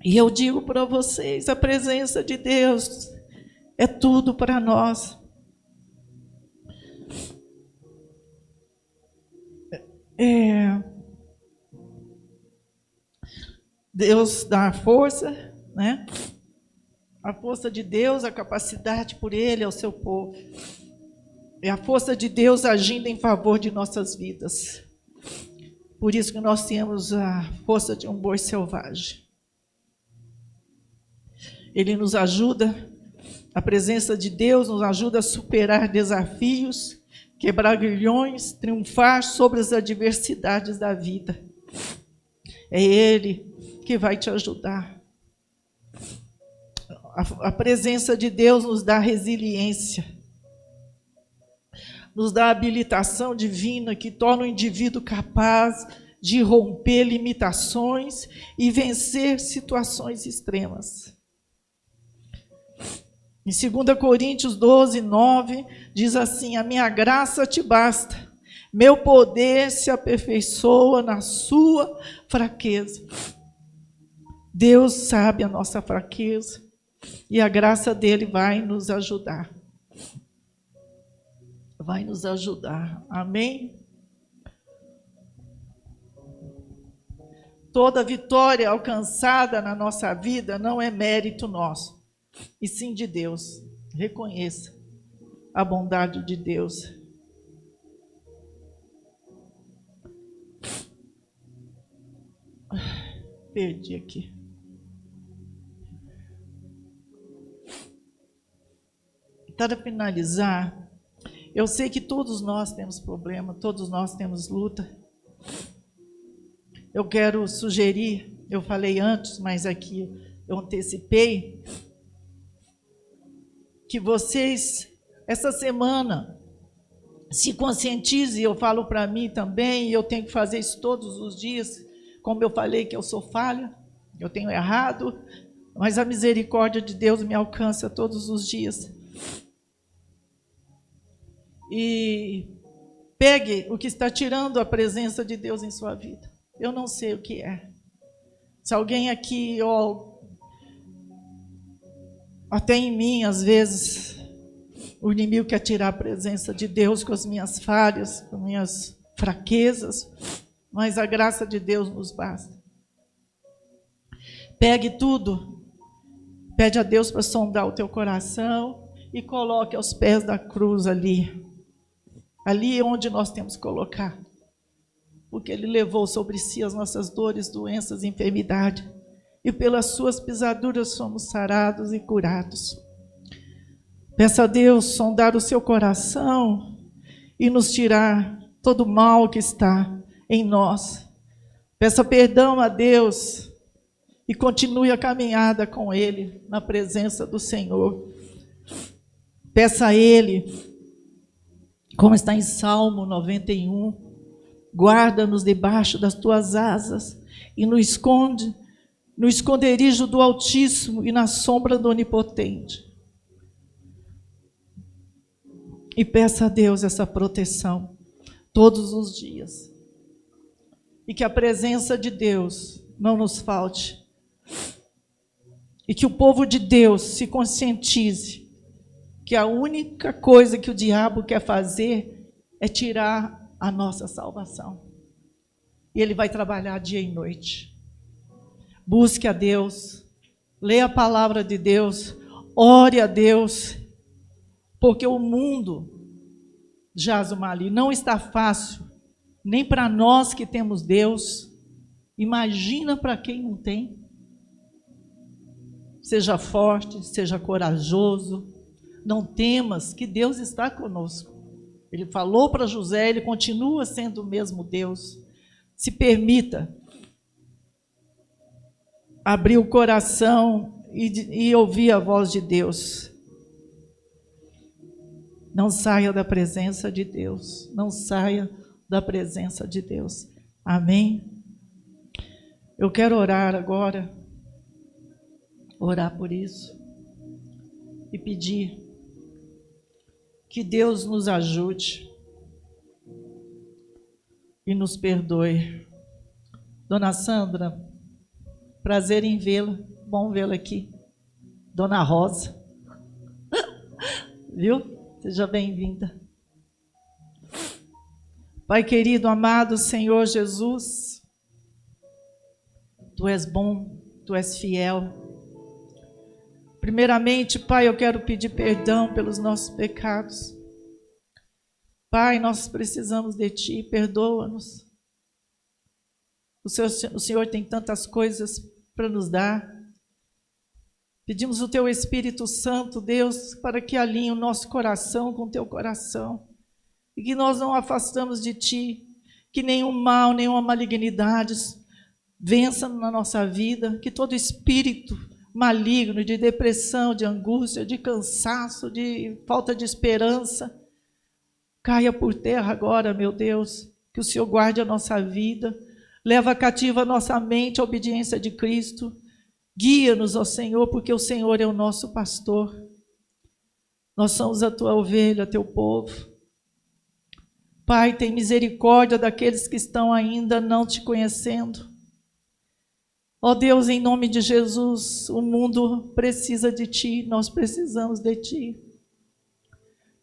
Speaker 5: E eu digo para vocês, a presença de Deus é tudo para nós. Deus dá a força, né? A força de Deus, a capacidade por Ele ao seu povo. É a força de Deus agindo em favor de nossas vidas. Por isso que nós temos a força de um boi selvagem. Ele nos ajuda, a presença de Deus nos ajuda a superar desafios, quebrar grilhões, triunfar sobre as adversidades da vida. É Ele que vai te ajudar. A presença de Deus nos dá resiliência, nos dá habilitação divina que torna o indivíduo capaz de romper limitações e vencer situações extremas. Em 2 Coríntios 12, 9, diz assim: a minha graça te basta, meu poder se aperfeiçoa na sua fraqueza. Deus sabe a nossa fraqueza e a graça dele vai nos ajudar. Vai nos ajudar. Amém? Toda vitória alcançada na nossa vida não é mérito nosso, e sim de Deus. Reconheça a bondade de Deus. Perdi aqui. Para finalizar, eu sei que todos nós temos problema, todos nós temos luta. Eu quero sugerir, eu falei antes, mas aqui eu antecipei, que vocês, essa semana, se conscientizem. Eu falo para mim também, e eu tenho que fazer isso todos os dias, como eu falei que eu sou falha, eu tenho errado, mas a misericórdia de Deus me alcança todos os dias. E pegue o que está tirando a presença de Deus em sua vida. Eu não sei o que é. Se alguém aqui, Até em mim, às vezes, o inimigo quer tirar a presença de Deus com as minhas falhas, com minhas fraquezas, mas a graça de Deus nos basta. Pegue tudo, pede a Deus para sondar o teu coração e coloque aos pés da cruz ali. Ali é onde nós temos que colocar. Porque Ele levou sobre si as nossas dores, doenças e enfermidades. E pelas suas pisaduras somos sarados e curados. Peça a Deus sondar o seu coração e nos tirar todo o mal que está em nós. Peça perdão a Deus e continue a caminhada com Ele na presença do Senhor. Peça a Ele, como está em Salmo 91, guarda-nos debaixo das tuas asas e nos esconde no esconderijo do Altíssimo e na sombra do Onipotente. E peça a Deus essa proteção todos os dias. E que a presença de Deus não nos falte. E que o povo de Deus se conscientize que a única coisa que o diabo quer fazer é tirar a nossa salvação. E ele vai trabalhar dia e noite. Busque a Deus, leia a palavra de Deus, ore a Deus, porque o mundo jaz o maligno. Não está fácil, nem para nós que temos Deus, imagina para quem não tem. Seja forte, seja corajoso, não temas, que Deus está conosco. Ele falou para José, ele continua sendo o mesmo Deus. Se permita abrir o coração e ouvir a voz de Deus. Não saia da presença de Deus. Não saia da presença de Deus. Amém? Eu quero orar agora. Orar por isso. E pedir que Deus nos ajude e nos perdoe. Dona Sandra, prazer em vê-la, bom vê-la aqui. Dona Rosa, viu? Seja bem-vinda. Pai querido, amado Senhor Jesus, Tu és bom, Tu és fiel. Primeiramente, Pai, eu quero pedir perdão pelos nossos pecados. Pai, nós precisamos de Ti, perdoa-nos. O Senhor tem tantas coisas para nos dar. Pedimos o Teu Espírito Santo, Deus, para que alinhe o nosso coração com o Teu coração. E que nós não afastamos de Ti, que nenhum mal, nenhuma malignidade vença na nossa vida, que todo espírito maligno, de depressão, de angústia, de cansaço, de falta de esperança, caia por terra agora, meu Deus, que o Senhor guarde a nossa vida, leva cativa a nossa mente à obediência de Cristo, guia-nos, ó Senhor, porque o Senhor é o nosso pastor, nós somos a Tua ovelha, Teu povo. Pai, tem misericórdia daqueles que estão ainda não Te conhecendo. Ó Deus, em nome de Jesus, o mundo precisa de Ti, nós precisamos de Ti.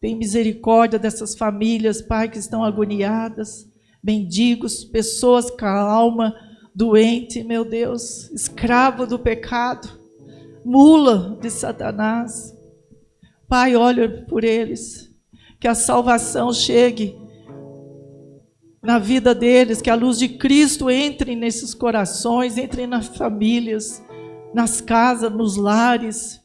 Speaker 5: Tem misericórdia dessas famílias, Pai, que estão agoniadas, mendigos, pessoas com a alma doente, meu Deus, escravo do pecado, mula de Satanás. Pai, olha por eles, que a salvação chegue na vida deles, que a luz de Cristo entre nesses corações, entre nas famílias, nas casas, nos lares,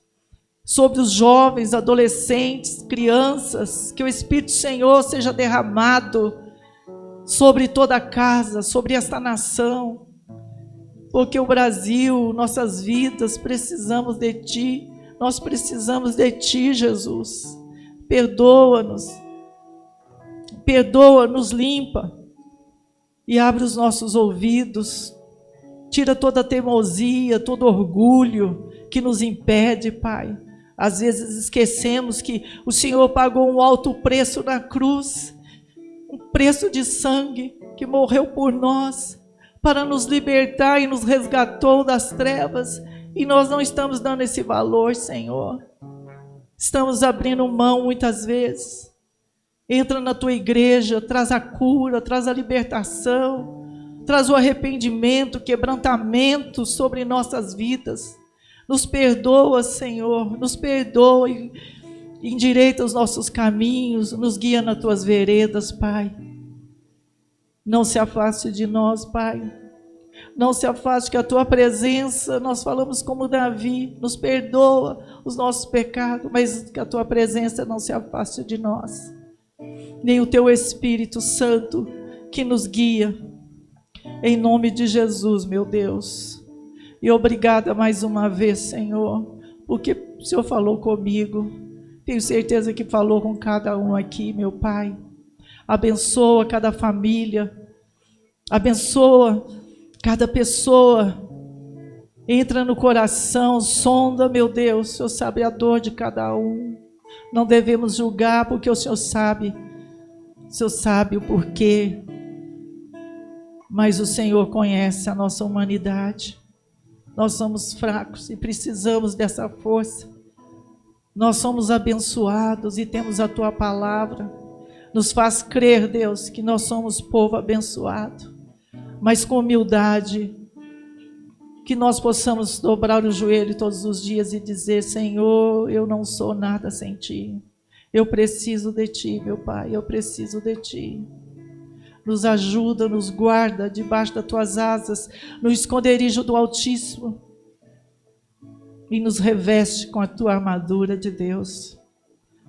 Speaker 5: sobre os jovens, adolescentes, crianças, que o Espírito do Senhor seja derramado sobre toda a casa, sobre esta nação, porque o Brasil, nossas vidas, precisamos de Ti, nós precisamos de Ti, Jesus. Perdoa-nos, perdoa-nos, limpa, e abre os nossos ouvidos, tira toda a teimosia, todo orgulho que nos impede, Pai. Às vezes esquecemos que o Senhor pagou um alto preço na cruz, um preço de sangue que morreu por nós, para nos libertar e nos resgatou das trevas E nós não estamos dando esse valor, Senhor. Estamos abrindo mão muitas vezes. Entra na tua igreja, traz a cura, traz a libertação, traz o arrependimento, quebrantamento sobre nossas vidas. Nos perdoa, Senhor, nos perdoa e endireita os nossos caminhos, nos guia nas tuas veredas, Pai. Não se afaste de nós, Pai. Não se afaste, que a tua presença, nós falamos como Davi, nos perdoa os nossos pecados, mas que a tua presença não se afaste de nós. Nem o teu Espírito Santo que nos guia. Em nome de Jesus, meu Deus. E obrigada mais uma vez, Senhor, porque o Senhor falou comigo. Tenho certeza que falou com cada um aqui, meu Pai. Abençoa cada família. Abençoa cada pessoa. Entra no coração, sonda, meu Deus. O Senhor sabe a dor de cada um. Não devemos julgar, porque o Senhor sabe. O Senhor sabe o porquê. Mas o Senhor conhece a nossa humanidade. Nós somos fracos e precisamos dessa força. Nós somos abençoados e temos a tua palavra. Nos faz crer, Deus, que nós somos povo abençoado. Mas com humildade, que nós possamos dobrar o joelho todos os dias e dizer: Senhor, eu não sou nada sem ti. Eu preciso de ti, meu Pai, eu preciso de ti. Nos ajuda, nos guarda debaixo das tuas asas, no esconderijo do Altíssimo, e nos reveste com a tua armadura de Deus.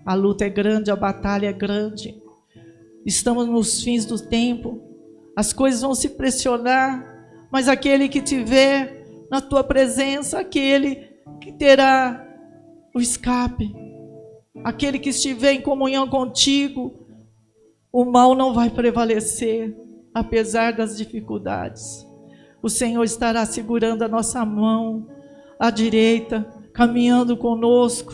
Speaker 5: A luta é grande, a batalha é grande. Estamos nos fins do tempo, as coisas vão se pressionar, mas aquele que te vê na tua presença, aquele que terá o escape, aquele que estiver em comunhão contigo, o mal não vai prevalecer, apesar das dificuldades. O Senhor estará segurando a nossa mão à direita, caminhando conosco,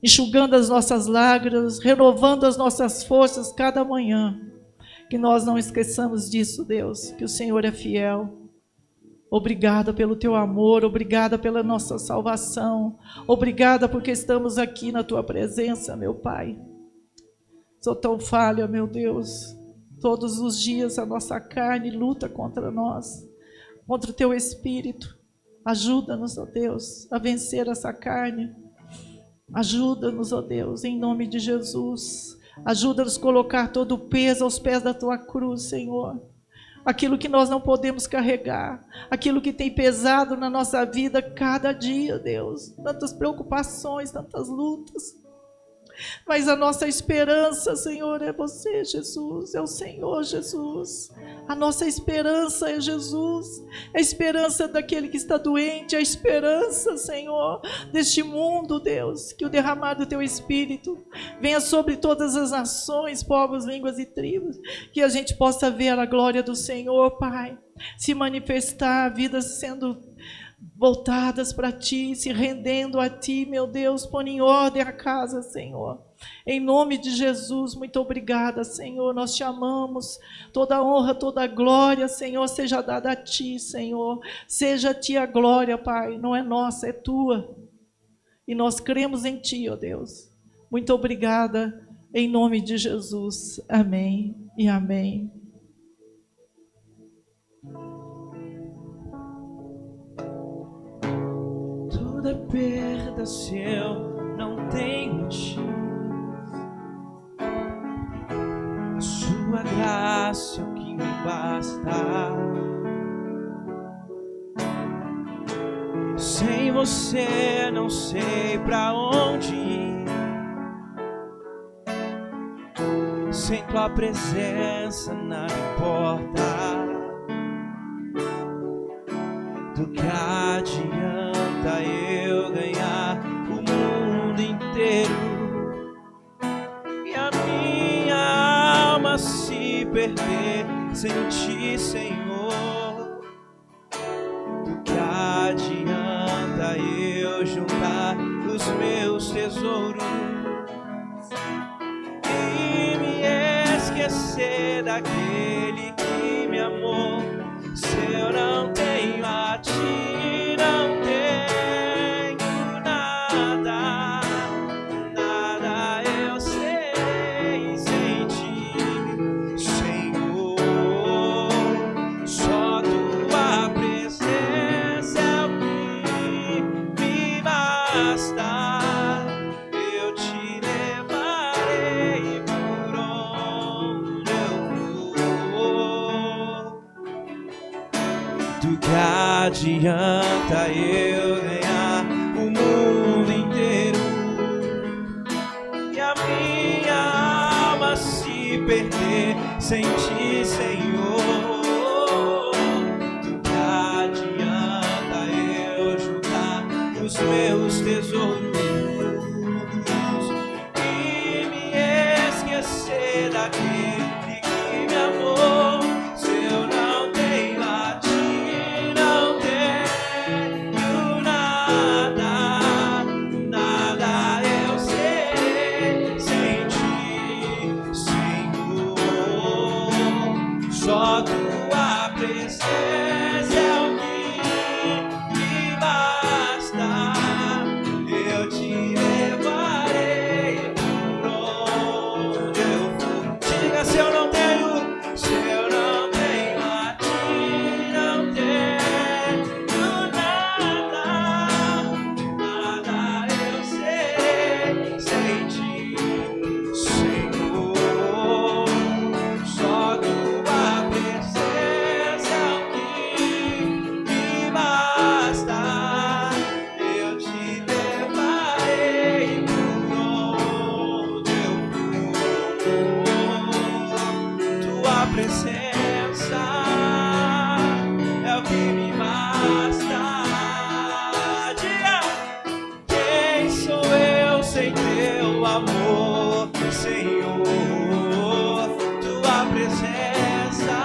Speaker 5: enxugando as nossas lágrimas, renovando as nossas forças cada manhã. Que nós não esqueçamos disso, Deus, que o Senhor é fiel. Obrigada pelo teu amor, obrigada pela nossa salvação, obrigada porque estamos aqui na tua presença, meu Pai. Sou tão falha, meu Deus. Todos os dias a nossa carne luta contra nós, contra o teu Espírito. Ajuda-nos, ó Deus, a vencer essa carne. Ajuda-nos, ó Deus, em nome de Jesus. Ajuda-nos a colocar todo o peso aos pés da tua cruz, Senhor. Aquilo que nós não podemos carregar, aquilo que tem pesado na nossa vida cada dia, Deus. Tantas preocupações, tantas lutas. Mas a nossa esperança, Senhor, é você, Jesus, é o Senhor, Jesus. A nossa esperança é Jesus, é a esperança daquele que está doente, é a esperança, Senhor, deste mundo, Deus, que o derramar do Teu Espírito venha sobre todas as nações, povos, línguas e tribos, que a gente possa ver a glória do Senhor, Pai, se manifestar, vidas sendo voltadas para Ti, se rendendo a Ti, meu Deus, põe em ordem a casa, Senhor. Em nome de Jesus, muito obrigada, Senhor, nós te amamos. Toda honra, toda glória, Senhor, seja dada a Ti, Senhor. Seja a Ti a glória, Pai, não é nossa, é Tua. E nós cremos em Ti, ó Deus. Muito obrigada, em nome de Jesus. Amém e amém.
Speaker 2: Tudo é perda se eu não tenho Ti. A Sua graça é o que me basta. Sem você não sei pra onde ir. Sem Tua presença nada importa. Do que adianta eu ganhar o mundo inteiro e a minha alma se perder sem Ti, Senhor? Do que adianta eu juntar os meus tesouros e me esquecer daquele que me amou? Se eu não tenho a Ti, não tenho basta, eu te levarei por onde eu for. Do que adianta eu ganhar o mundo inteiro e a minha alma se perder sem ti, Senhor? Do que adianta eu juntar os meus tesouros e me esquecer daquele que me amou, se eu não tenho a ti, não tenho nada, nada eu serei sem ti, Senhor. Só tua presença é o que me basta, eu te levarei por onde eu for. Diga: se eu não tenho a ti, não tenho nada, nada eu serei sem ti, Senhor. Só tua presença é o que me basta, eu te levarei por onde eu for. Tua presença é o que me basta. Diga: quem sou eu sem teu amor, Senhor? Tua presença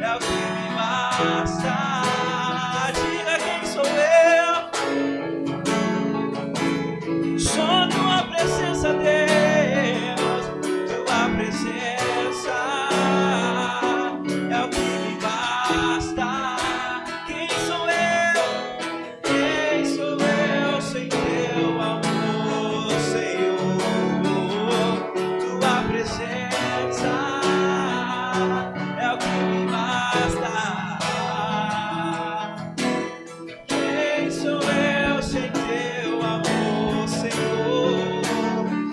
Speaker 2: é o que me basta. Diga: quem sou eu? Só tua presença, Deus. Tua presença é o que me basta. Quem sou eu? Quem sou eu sem teu amor, Senhor? Tua presença é o que me basta. Quem sou eu sem teu amor, Senhor?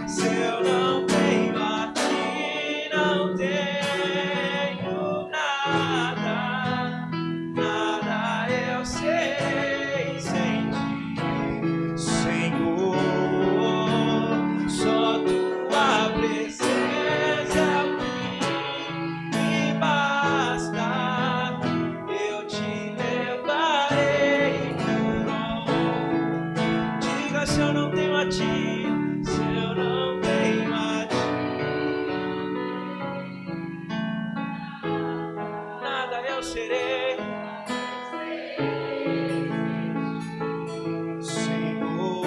Speaker 2: Se eu não tenho a ti, não tenho nada, nada eu sei sem ti, Senhor. Só tua presença é o que me basta, eu te levarei por onde. Diga: se eu não tenho a ti, se eu não tenho a ti, nada eu serei, Senhor.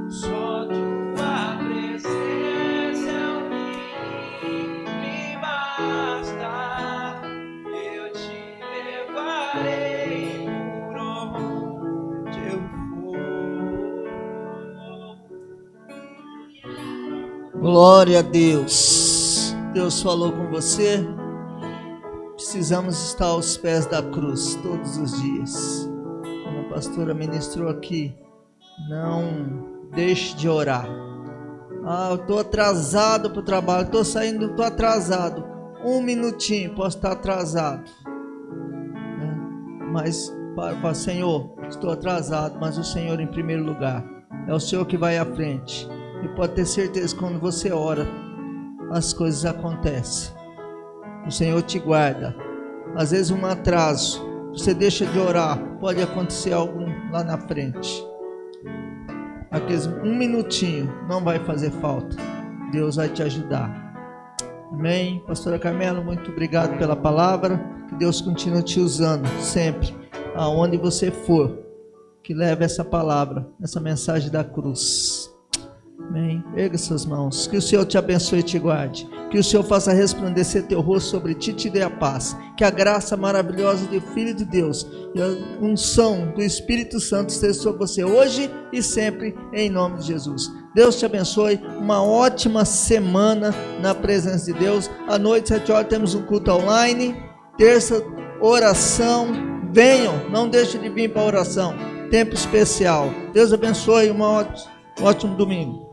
Speaker 2: Só tua presença é o que me basta, eu te levarei por onde eu for.
Speaker 1: Glória a Deus. Deus falou com você. Precisamos estar aos pés da cruz todos os dias. Como a pastora ministrou aqui, não deixe de orar. Eu estou atrasado para o trabalho, estou saindo, estou atrasado. 1 minutinho, posso estar atrasado. Mas, para Senhor, estou atrasado, mas o Senhor em primeiro lugar. É o Senhor que vai à frente. E pode ter certeza que quando você ora, as coisas acontecem. O Senhor te guarda. Às vezes um atraso, você deixa de orar, pode acontecer algo lá na frente. Aqueles 1 minutinho não vai fazer falta. Deus vai te ajudar. Amém? Pastora Carmela, muito obrigado pela palavra. Que Deus continue te usando sempre, aonde você for. Que leve essa palavra, essa mensagem da cruz. Amém? Erga suas mãos. Que o Senhor te abençoe e te guarde. Que o Senhor faça resplandecer teu rosto sobre ti e te dê a paz. Que a graça maravilhosa do Filho de Deus e a unção do Espírito Santo esteja sobre você hoje e sempre, em nome de Jesus. Deus te abençoe. Uma ótima semana na presença de Deus. À noite, 7 horas, temos um culto online. Terça, oração. Venham, não deixem de vir para a oração. tempo especial. Deus abençoe, um ótimo domingo.